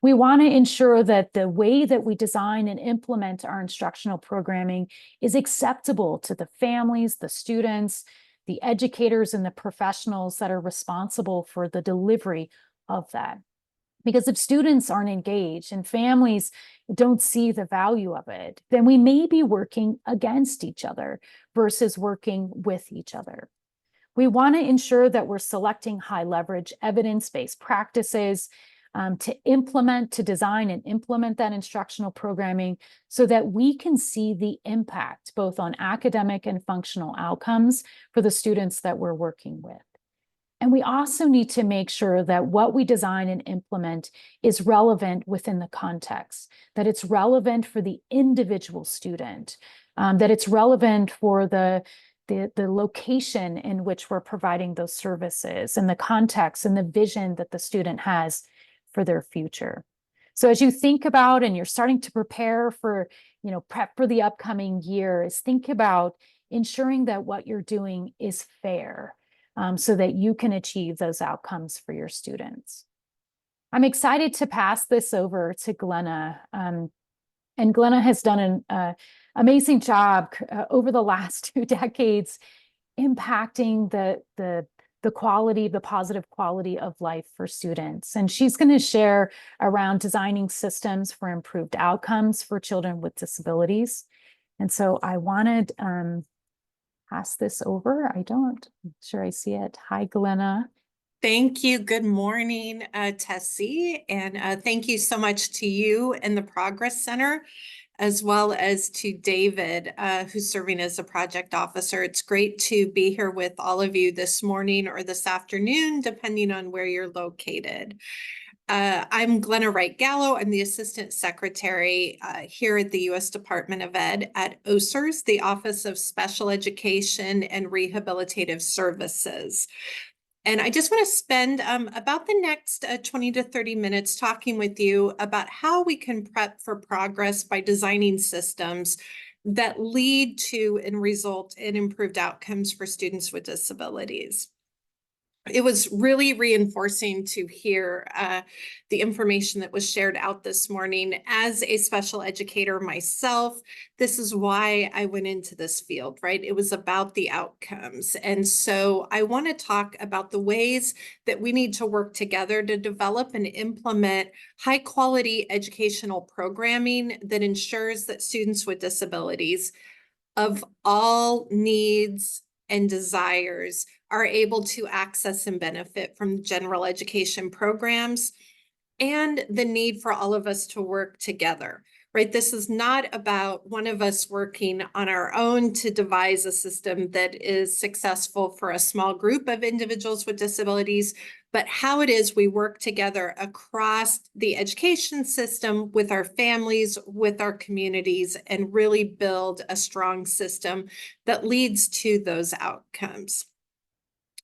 We want to ensure that the way that we design and implement our instructional programming is acceptable to the families, the students, the educators, and the professionals that are responsible for the delivery of that. Because if students aren't engaged and families don't see the value of it, then we may be working against each other versus working with each other. We want to ensure that we're selecting high leverage evidence-based practices to design and implement that instructional programming so that we can see the impact both on academic and functional outcomes for the students that we're working with. And we also need to make sure that what we design and implement is relevant within the context, that it's relevant for the individual student, that it's relevant for the location in which we're providing those services and the context and the vision that the student has for their future. So as you think about and you're starting to prepare for, prep for the upcoming year, is think about ensuring that what you're doing is fair. So that you can achieve those outcomes for your students. I'm excited to pass this over to Glenna. And Glenna has done an amazing job over the last 2 decades impacting the quality, the positive quality of life for students. And she's going to share around designing systems for improved outcomes for children with disabilities. And so I wanted pass this over. I'm sure I see it. Hi, Glenna. Thank you. Good morning, Tessie. And thank you so much to you and the Progress Center, as well as to David, who's serving as a project officer. It's great to be here with all of you this morning or this afternoon, depending on where you're located. I'm Glenna Wright-Gallo. I'm the Assistant Secretary here at the U.S. Department of Ed at OSERS, the Office of Special Education and Rehabilitative Services. And I just want to spend about the next 20 to 30 minutes talking with you about how we can prep for progress by designing systems that lead to and result in improved outcomes for students with disabilities. It was really reinforcing to hear the information that was shared out this morning. As a special educator myself, this is why I went into this field, right? It was about the outcomes. And so I want to talk about the ways that we need to work together to develop and implement high quality educational programming that ensures that students with disabilities of all needs and desires are able to access and benefit from general education programs, and the need for all of us to work together, right? This is not about one of us working on our own to devise a system that is successful for a small group of individuals with disabilities, but how it is we work together across the education system with our families, with our communities, and really build a strong system that leads to those outcomes.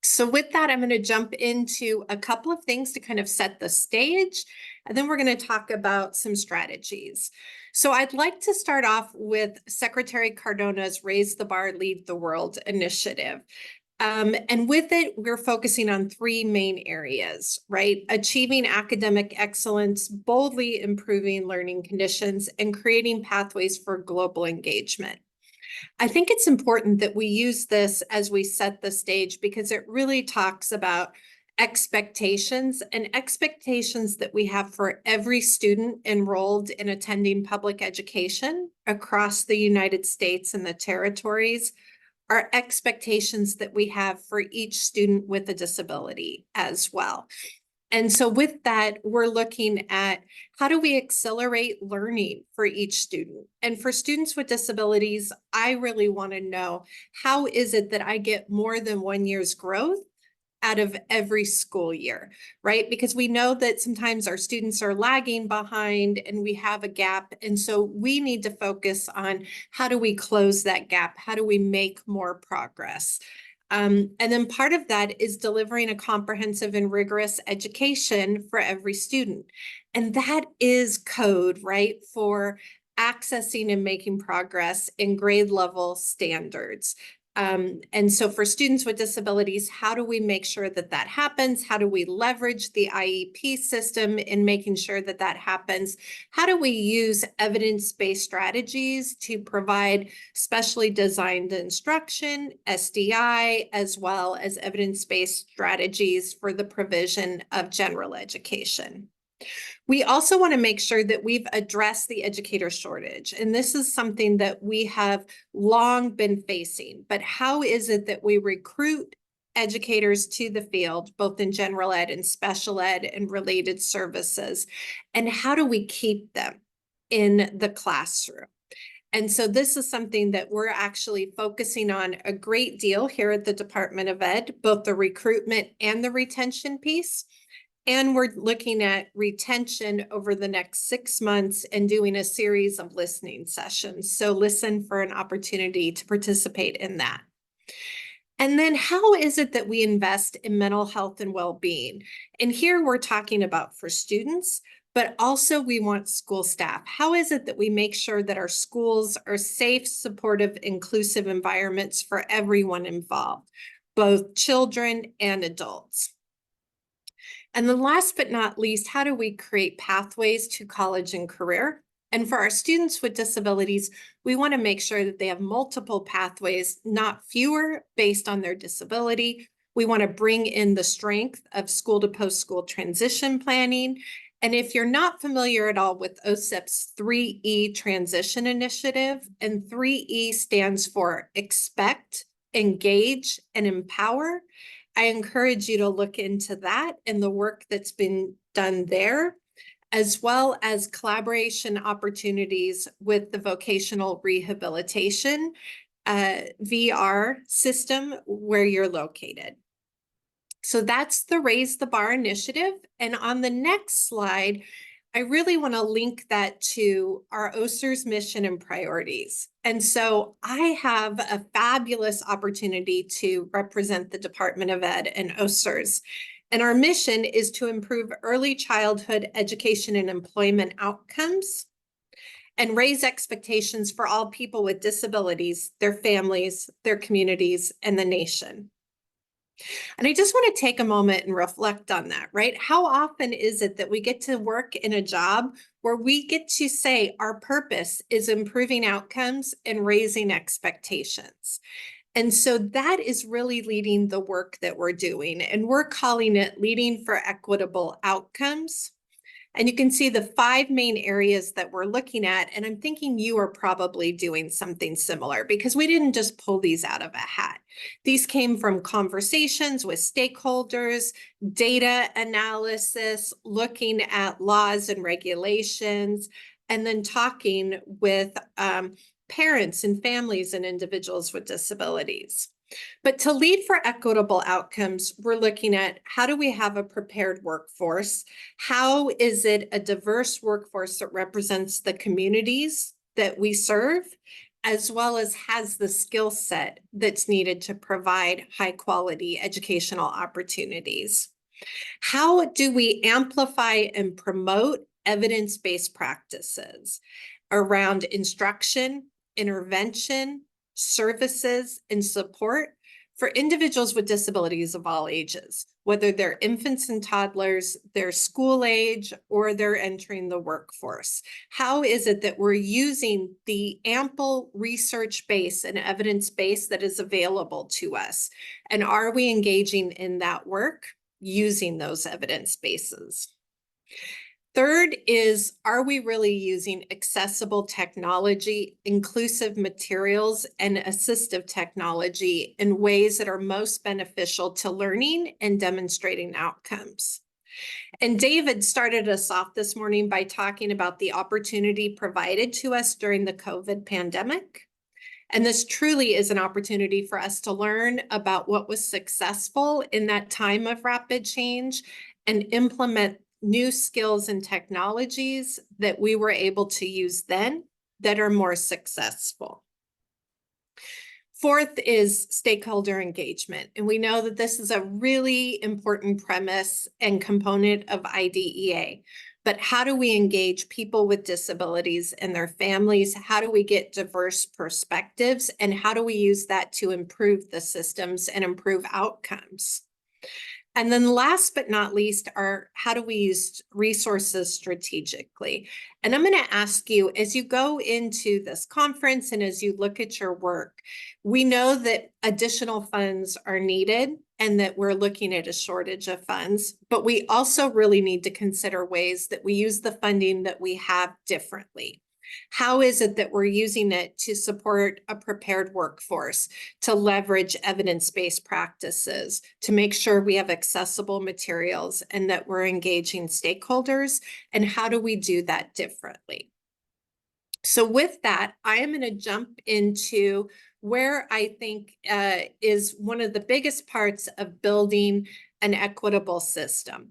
So with that, I'm going to jump into a couple of things to kind of set the stage, and then we're going to talk about some strategies. So I'd like to start off with Secretary Cardona's Raise the Bar, Lead the World initiative. And with it, we're focusing on 3 main areas, right? Achieving academic excellence, boldly improving learning conditions, and creating pathways for global engagement. I think it's important that we use this as we set the stage because it really talks about expectations and expectations that we have for every student enrolled in attending public education across the United States and the territories are expectations that we have for each student with a disability as well. And so with that, we're looking at how do we accelerate learning for each student? And for students with disabilities, I really want to know, how is it that I get more than 1 year's growth out of every school year, right? Because we know that sometimes our students are lagging behind and we have a gap. And so we need to focus on how do we close that gap? How do we make more progress? And then part of that is delivering a comprehensive and rigorous education for every student. And that is code, right, for accessing and making progress in grade level standards. And so for students with disabilities, how do we make sure that that happens? How do we leverage the IEP system in making sure that that happens? How do we use evidence-based strategies to provide specially designed instruction, SDI, as well as evidence-based strategies for the provision of general education? We also want to make sure that we've addressed the educator shortage. And this is something that we have long been facing. But how is it that we recruit educators to the field, both in general ed and special ed and related services? And how do we keep them in the classroom? And so this is something that we're actually focusing on a great deal here at the Department of Ed, both the recruitment and the retention piece. And we're looking at retention over the next 6 months and doing a series of listening sessions. So listen for an opportunity to participate in that. And then how is it that we invest in mental health and well-being? And here we're talking about for students, but also we want school staff. How is it that we make sure that our schools are safe, supportive, inclusive environments for everyone involved, both children and adults? And then last but not least, how do we create pathways to college and career? And for our students with disabilities, we want to make sure that they have multiple pathways, not fewer, based on their disability. We want to bring in the strength of school to post-school transition planning. And if you're not familiar at all with OSEP's 3E transition initiative, and 3E stands for expect, engage, and empower, I encourage you to look into that and the work that's been done there, as well as collaboration opportunities with the vocational rehabilitation VR system where you're located. So that's the Raise the Bar initiative. And on the next slide, I really want to link that to our OSERS mission and priorities. And so I have a fabulous opportunity to represent the Department of Ed and OSERS. And our mission is to improve early childhood education and employment outcomes and raise expectations for all people with disabilities, their families, their communities, and the nation. And I just want to take a moment and reflect on that, right? How often is it that we get to work in a job where we get to say our purpose is improving outcomes and raising expectations? And so that is really leading the work that we're doing. And we're calling it Leading for Equitable Outcomes. And you can see the 5 main areas that we're looking at. And I'm thinking you are probably doing something similar because we didn't just pull these out of a hat. These came from conversations with stakeholders, data analysis, looking at laws and regulations, and then talking with parents and families and individuals with disabilities. But to lead for equitable outcomes, we're looking at how do we have a prepared workforce? How is it a diverse workforce that represents the communities that we serve, as well as has the skill set that's needed to provide high quality educational opportunities? How do we amplify and promote evidence-based practices around instruction, intervention, services, and support for individuals with disabilities of all ages, whether they're infants and toddlers, they're school age, or they're entering the workforce? How is it that we're using the ample research base and evidence base that is available to us? And are we engaging in that work using those evidence bases? Third is, are we really using accessible technology, inclusive materials, and assistive technology in ways that are most beneficial to learning and demonstrating outcomes? And David started us off this morning by talking about the opportunity provided to us during the COVID pandemic. And this truly is an opportunity for us to learn about what was successful in that time of rapid change and implement new skills and technologies that we were able to use then that are more successful. Fourth is stakeholder engagement. And we know that this is a really important premise and component of IDEA. But how do we engage people with disabilities and their families? How do we get diverse perspectives? And how do we use that to improve the systems and improve outcomes? And then last but not least are, how do we use resources strategically? And I'm going to ask you, as you go into this conference and as you look at your work, we know that additional funds are needed and that we're looking at a shortage of funds, but we also really need to consider ways that we use the funding that we have differently. How is it that we're using it to support a prepared workforce, to leverage evidence-based practices, to make sure we have accessible materials and that we're engaging stakeholders? And how do we do that differently? So with that, I am going to jump into where I think is one of the biggest parts of building an equitable system,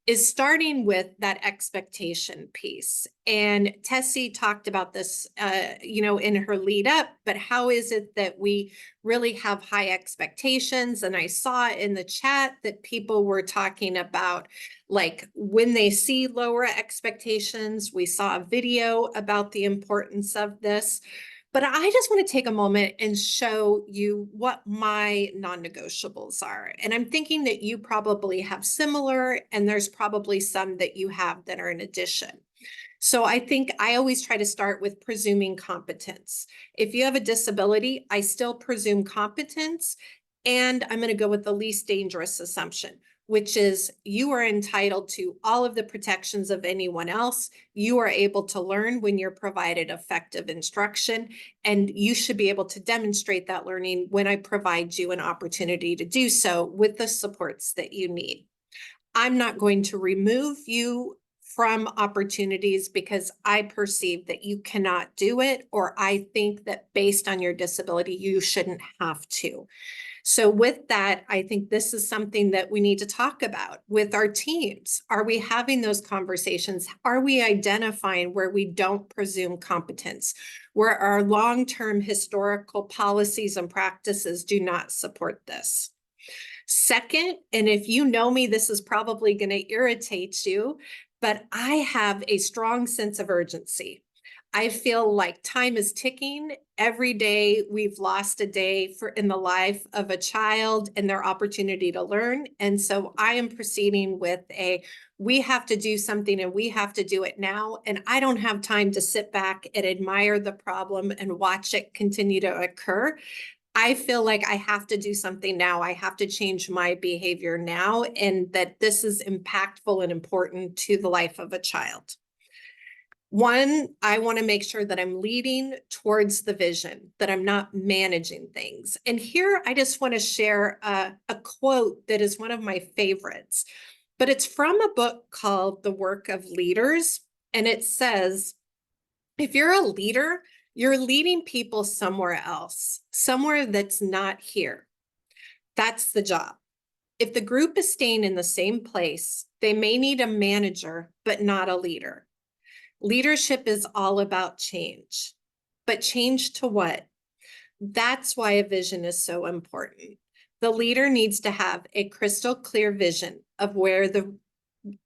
is starting with that expectation piece. And Tessie talked about this, in her lead up, but how is it that we really have high expectations? And I saw in the chat that people were talking about, like, when they see lower expectations. We saw a video about the importance of this. But I just want to take a moment and show you what my non-negotiables are. And I'm thinking that you probably have similar, and there's probably some that you have that are in addition. So I think I always try to start with presuming competence. If you have a disability, I still presume competence, and I'm going to go with the least dangerous assumption, which is you are entitled to all of the protections of anyone else. You are able to learn when you're provided effective instruction, and you should be able to demonstrate that learning when I provide you an opportunity to do so with the supports that you need. I'm not going to remove you from opportunities because I perceive that you cannot do it, or I think that based on your disability, you shouldn't have to. So with that, I think this is something that we need to talk about with our teams. Are we having those conversations? Are we identifying where we don't presume competence, where our long-term historical policies and practices do not support this? Second, and if you know me, this is probably going to irritate you, but I have a strong sense of urgency. I feel like time is ticking. Every day we've lost a day in the life of a child and their opportunity to learn. And so I am proceeding with we have to do something and we have to do it now. And I don't have time to sit back and admire the problem and watch it continue to occur. I feel like I have to do something now. I have to change my behavior now, and that this is impactful and important to the life of a child. One, I want to make sure that I'm leading towards the vision, that I'm not managing things. And here I just want to share a quote that is one of my favorites, but it's from a book called The Work of Leaders. And it says, if you're a leader, you're leading people somewhere else, somewhere that's not here. That's the job. If the group is staying in the same place, they may need a manager, but not a leader. Leadership is all about change, but change to what? That's why a vision is so important. The leader needs to have a crystal clear vision of where the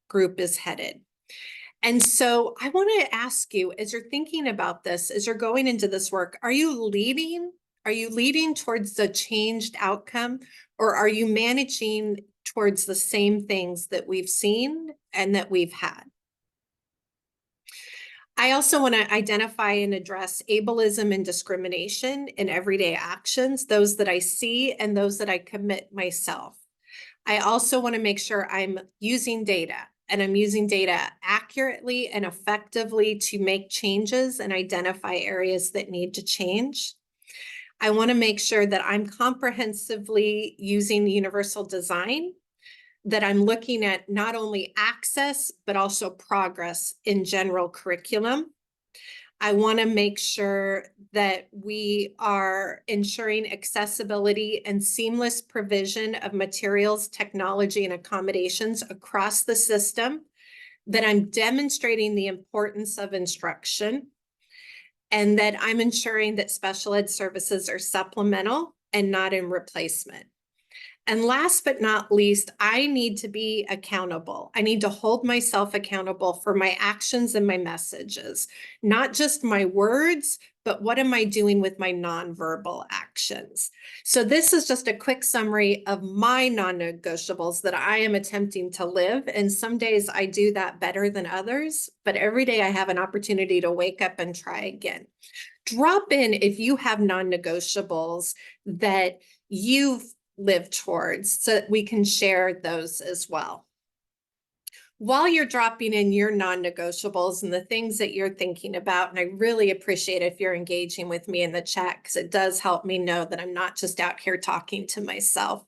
group is headed. And so I want to ask you, as you're thinking about this, as you're going into this work, are you leading? Are you leading towards the changed outcome, or are you managing towards the same things that we've seen and that we've had? I also want to identify and address ableism and discrimination in everyday actions, those that I see and those that I commit myself. I also want to make sure I'm using data. and I'm using data accurately and effectively to make changes and identify areas that need to change. I want to make sure that I'm comprehensively using universal design, that I'm looking at not only access, but also progress in general curriculum. I want to make sure that we are ensuring accessibility and seamless provision of materials, technology, and accommodations across the system, that I'm demonstrating the importance of instruction, and that I'm ensuring that special ed services are supplemental and not in replacement. And last but not least, I need to be accountable. I need to hold myself accountable for my actions and my messages, not just my words, but what am I doing with my nonverbal actions? So this is just a quick summary of my non-negotiables that I am attempting to live. And some days I do that better than others, but every day I have an opportunity to wake up and try again. Drop in if you have non-negotiables that you've live towards, so that we can share those as well. While you're dropping in your non-negotiables and the things that you're thinking about, and I really appreciate if you're engaging with me in the chat, because it does help me know that I'm not just out here talking to myself.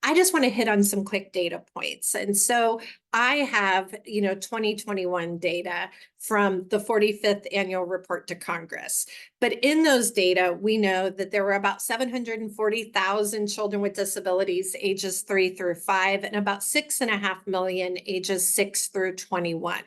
I just want to hit on some quick data points. And so I have, 2021 data from the 45th annual report to Congress. But in those data, we know that there were about 740,000 children with disabilities ages 3 through 5, and about 6.5 million ages 6 through 21.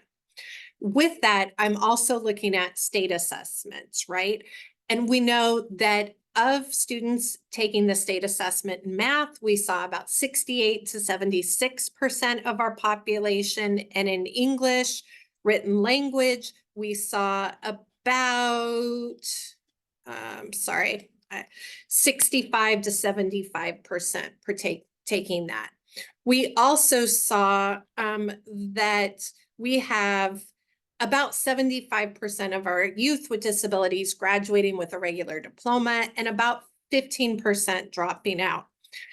With that, I'm also looking at state assessments, right? And we know that of students taking the state assessment in math, we saw about 68 to 76% of our population. And in English, written language, we saw about, 65 to 75% for taking that. We also saw that we have about 75% of our youth with disabilities graduating with a regular diploma and about 15% dropping out.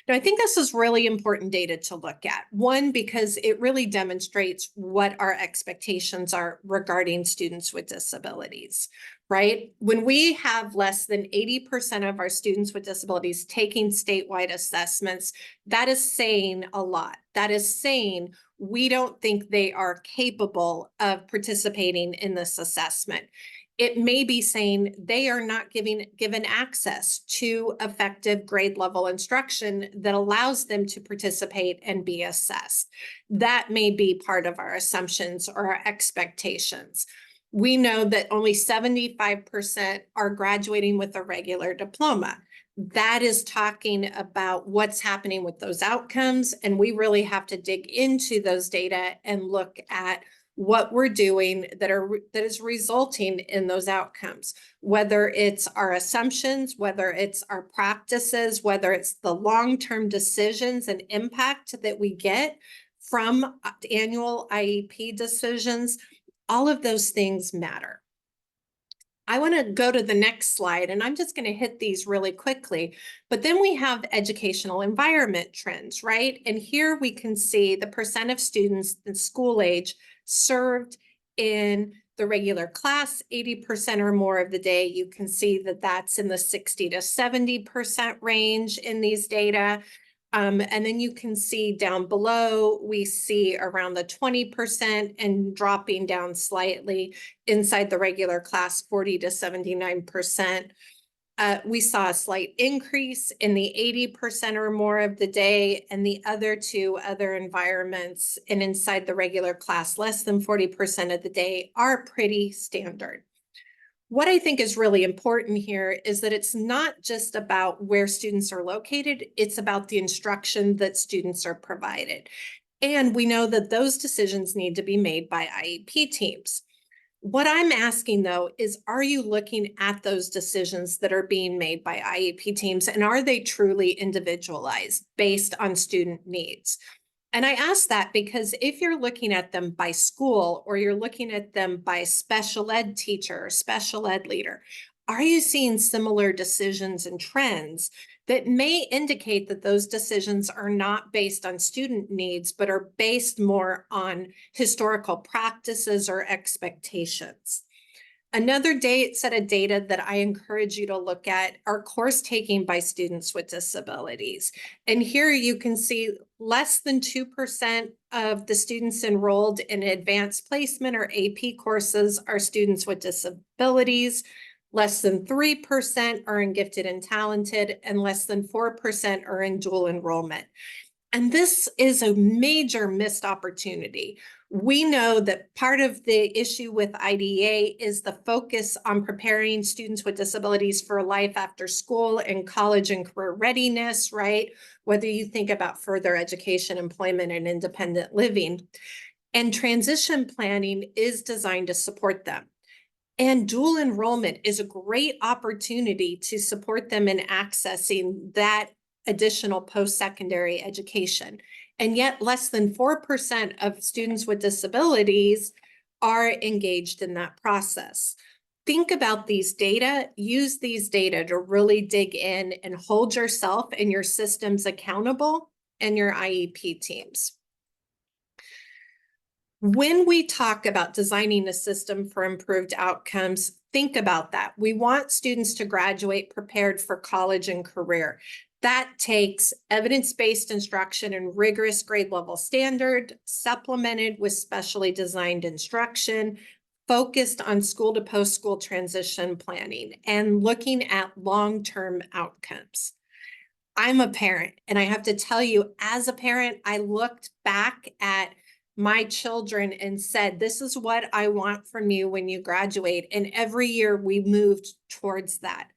Now, I think this is really important data to look at. One, because it really demonstrates what our expectations are regarding students with disabilities, right? When we have less than 80% of our students with disabilities taking statewide assessments, that is saying a lot. That is saying we don't think they are capable of participating in this assessment. It may be saying they are not given access to effective grade level instruction that allows them to participate and be assessed. That may be part of our assumptions or our expectations. We know that only 75% are graduating with a regular diploma. That is talking about what's happening with those outcomes. And we really have to dig into those data and look at what we're doing that is resulting in those outcomes, whether it's our assumptions, whether it's our practices, whether it's the long-term decisions and impact that we get from annual IEP decisions. All of those things matter. I want to go to the next slide, and I'm just going to hit these really quickly. But then we have educational environment trends, right? And here we can see the percent of students in school age served in the regular class, 80% or more of the day. You can see that that's in the 60 to 70% range in these data. And then you can see down below, we see around the 20% and dropping down slightly inside the regular class, 40 to 79%. We saw a slight increase in the 80% or more of the day, and the other two other environments and inside the regular class, less than 40% of the day, are pretty standard. What I think is really important here is that it's not just about where students are located, it's about the instruction that students are provided. And we know that those decisions need to be made by IEP teams. What I'm asking though is, are you looking at those decisions that are being made by IEP teams, and are they truly individualized based on student needs? And I ask that because if you're looking at them by school, or you're looking at them by special ed teacher or special ed leader, are you seeing similar decisions and trends that may indicate that those decisions are not based on student needs, but are based more on historical practices or expectations. Another set of data that I encourage you to look at are course taking by students with disabilities. And here you can see less than 2% of the students enrolled in advanced placement or AP courses are students with disabilities. Less than 3% are in gifted and talented, and less than 4% are in dual enrollment. And this is a major missed opportunity. We know that part of the issue with IDEA is the focus on preparing students with disabilities for life after school and college and career readiness, right? Whether you think about further education, employment, and independent living. And transition planning is designed to support them. And dual enrollment is a great opportunity to support them in accessing that additional post-secondary education. And yet less than 4% of students with disabilities are engaged in that process. Think about these data, use these data to really dig in and hold yourself and your systems accountable and your IEP teams. When we talk about designing a system for improved outcomes, think about that. We want students to graduate prepared for college and career. That takes evidence-based instruction and rigorous grade level standard, supplemented with specially designed instruction, focused on school to post-school transition planning, and looking at long-term outcomes. I'm a parent, and I have to tell you, as a parent, I looked back at my children and said, this is what I want from you when you graduate. And every year we moved towards that.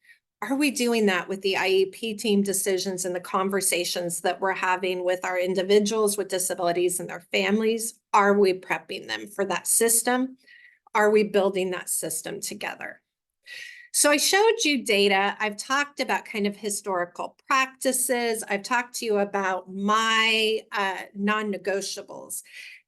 Are we doing that with the IEP team decisions and the conversations that we're having with our individuals with disabilities and their families? Are we prepping them for that system? Are we building that system together? So I showed you data. I've talked about kind of historical practices. I've talked to you about my non-negotiables.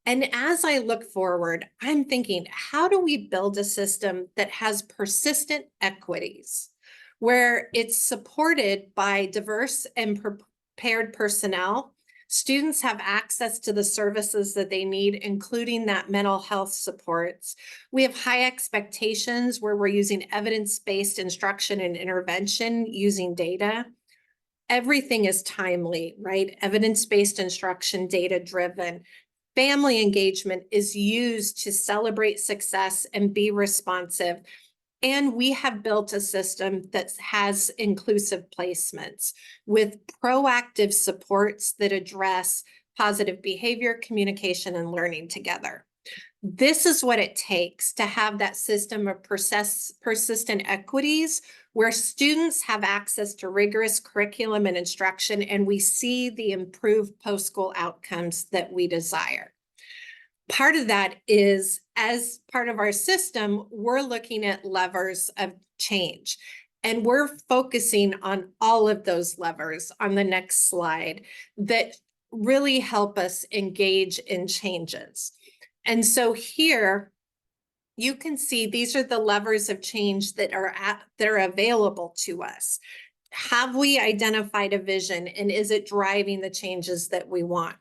And as I look forward, I'm thinking, how do we build a system that has persistent equities, where it's supported by diverse and prepared personnel? Students have access to the services that they need, including that mental health supports. We have high expectations where we're using evidence-based instruction and intervention using data. Everything is timely, right? Evidence-based instruction, data-driven. Family engagement is used to celebrate success and be responsive. And we have built a system that has inclusive placements with proactive supports that address positive behavior, communication, and learning together. This is what it takes to have that system of persistent equities where students have access to rigorous curriculum and instruction, and we see the improved post-school outcomes that we desire. Part of that is, as part of our system, we're looking at levers of change, and we're focusing on all of those levers on the next slide that really help us engage in changes. And so here you can see these are the levers of change that are available to us. Have we identified a vision, and is it driving the changes that we want?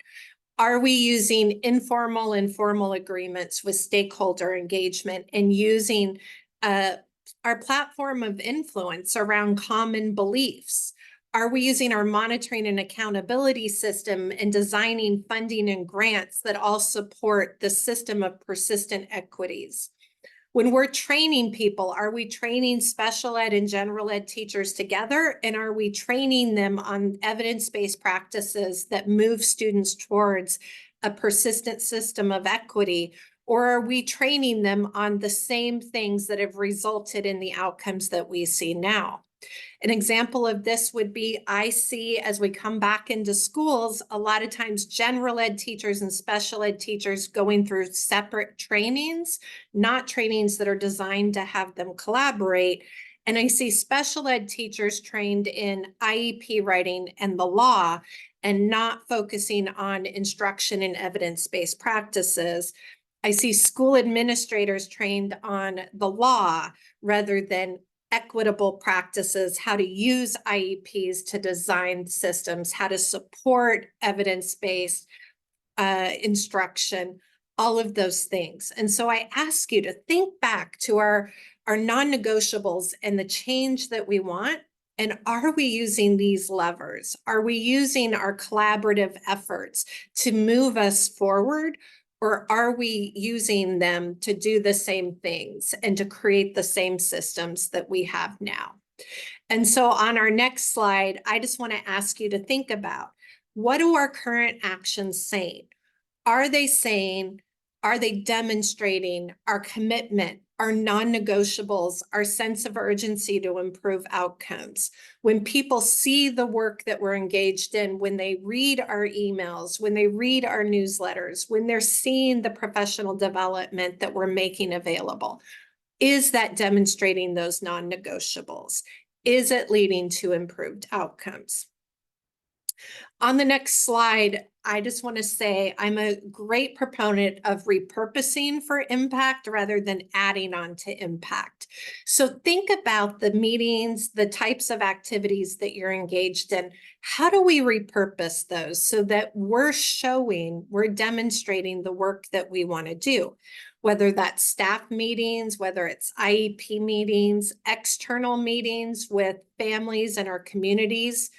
Are we using informal and formal agreements with stakeholder engagement and using our platform of influence around common beliefs? Are we using our monitoring and accountability system and designing funding and grants that all support the system of persistent equities? When we're training people, are we training special ed and general ed teachers together? And are we training them on evidence-based practices that move students towards a persistent system of equity? Or are we training them on the same things that have resulted in the outcomes that we see now? An example of this would be, I see as we come back into schools, a lot of times general ed teachers and special ed teachers going through separate trainings, not trainings that are designed to have them collaborate. And I see special ed teachers trained in IEP writing and the law, and not focusing on instruction and evidence-based practices. I see school administrators trained on the law rather than equitable practices, how to use IEPs to design systems, how to support evidence-based instruction, all of those things. And so I ask you to think back to our non-negotiables and the change that we want. And are we using these levers? Are we using our collaborative efforts to move us forward? Or are we using them to do the same things and to create the same systems that we have now? And so on our next slide, I just want to ask you to think about, what do our current actions saying? Are they demonstrating our commitment, our non-negotiables, our sense of urgency to improve outcomes? When people see the work that we're engaged in, when they read our emails, when they read our newsletters, when they're seeing the professional development that we're making available, is that demonstrating those non-negotiables? Is it leading to improved outcomes? On the next slide, I just want to say I'm a great proponent of repurposing for impact rather than adding on to impact. So think about the meetings, the types of activities that you're engaged in. How do we repurpose those so that we're demonstrating the work that we want to do? Whether that's staff meetings, whether it's IEP meetings, external meetings with families and our communities,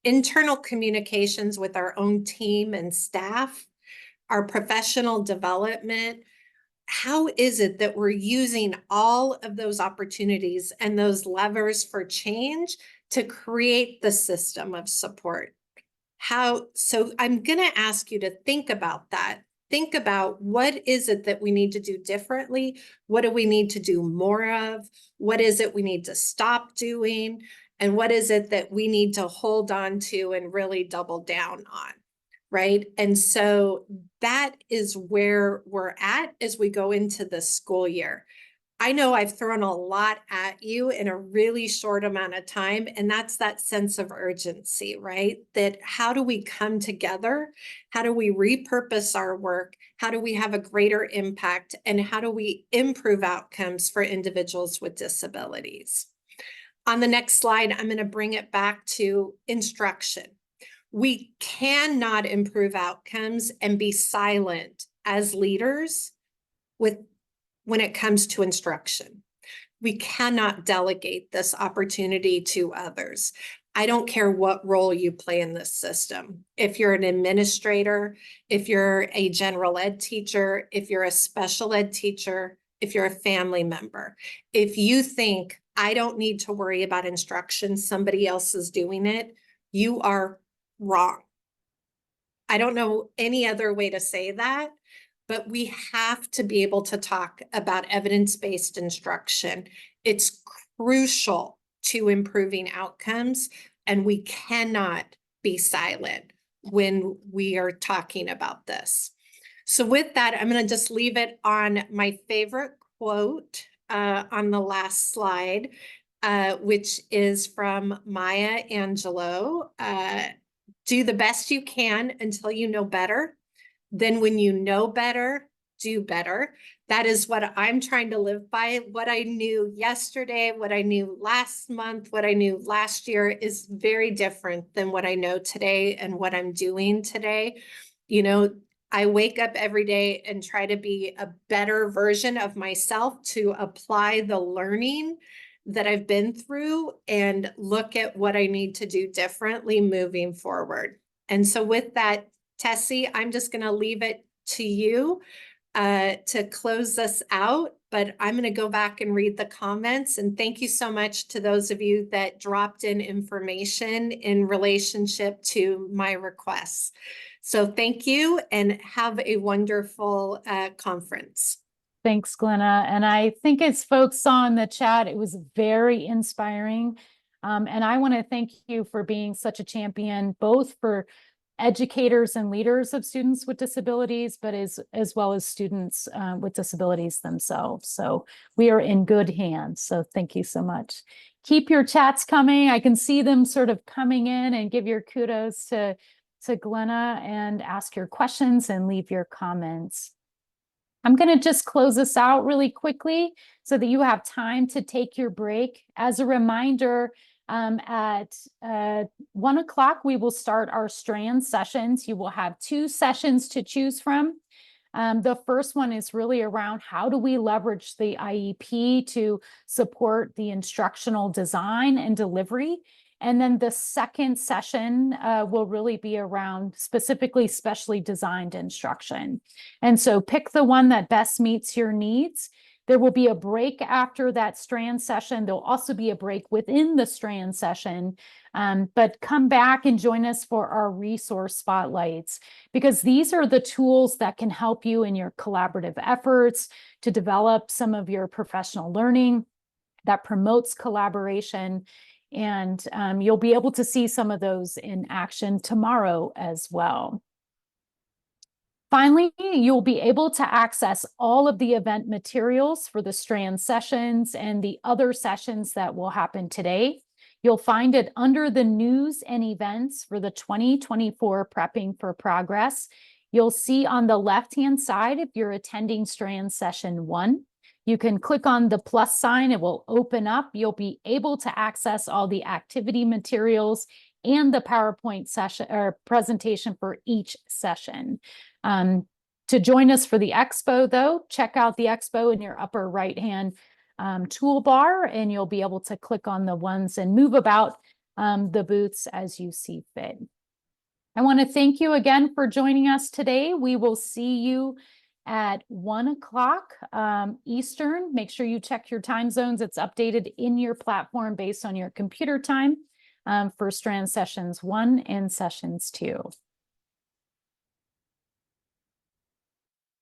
internal communications with our own team and staff, our professional development. How is it that we're using all of those opportunities and those levers for change to create the system of support? So I'm going to ask you to think about that. Think about, what is it that we need to do differently? What do we need to do more of? What is it we need to stop doing? And what is it that we need to hold on to and really double down on, right? And so that is where we're at as we go into the school year. I know I've thrown a lot at you in a really short amount of time, and that's that sense of urgency, right? That how do we come together? How do we repurpose our work? How do we have a greater impact? And how do we improve outcomes for individuals with disabilities? On the next slide, I'm going to bring it back to instruction. We cannot improve outcomes and be silent as leaders when it comes to instruction. We cannot delegate this opportunity to others. I don't care what role you play in this system. If you're an administrator, if you're a general ed teacher, if you're a special ed teacher, if you're a family member, if you think I don't need to worry about instruction, somebody else is doing it, you are wrong. I don't know any other way to say that, but we have to be able to talk about evidence-based instruction. It's crucial to improving outcomes, and we cannot be silent when we are talking about this. So with that, I'm going to just leave it on my favorite quote on the last slide, which is from Maya Angelou. Do the best you can until you know better. Then when you know better, do better. That is what I'm trying to live by. What I knew yesterday, what I knew last month, what I knew last year is very different than what I know today and what I'm doing today. You know, I wake up every day and try to be a better version of myself to apply the learning that I've been through and look at what I need to do differently moving forward. And so with that, Tessie, I'm just going to leave it to you to close this out, but I'm going to go back and read the comments. And thank you so much to those of you that dropped in information in relationship to my requests. So thank you and have a wonderful conference. Thanks, Glenna. And I think as folks saw in the chat, it was very inspiring. And I want to thank you for being such a champion, both for educators and leaders of students with disabilities, but as well as students with disabilities themselves. So we are in good hands. So thank you so much. Keep your chats coming. I can see them sort of coming in, and give your kudos to Glenna and ask your questions and leave your comments. I'm going to just close this out really quickly so that you have time to take your break. As a reminder, at 1 o'clock, we will start our strand sessions. You will have 2 sessions to choose from. The first one is really around how do we leverage the IEP to support the instructional design and delivery. And then the second session will really be around specifically specially designed instruction. And so pick the one that best meets your needs. There will be a break after that strand session. There'll also be a break within the strand session, but come back and join us for our resource spotlights, because these are the tools that can help you in your collaborative efforts to develop some of your professional learning that promotes collaboration. And you'll be able to see some of those in action tomorrow as well. Finally, you'll be able to access all of the event materials for the strand sessions and the other sessions that will happen today. You'll find it under the news and events for the 2024 Prepping for Progress. You'll see on the left-hand side, if you're attending strand session 1, you can click on the plus sign. It will open up. You'll be able to access all the activity materials and the PowerPoint session or presentation for each session. To join us for the expo, though, check out the expo in your upper right-hand toolbar, and you'll be able to click on the ones and move about the booths as you see fit. I want to thank you again for joining us today. We will see you at 1 o'clock Eastern. Make sure you check your time zones. It's updated in your platform based on your computer time for strand sessions 1 and sessions 2.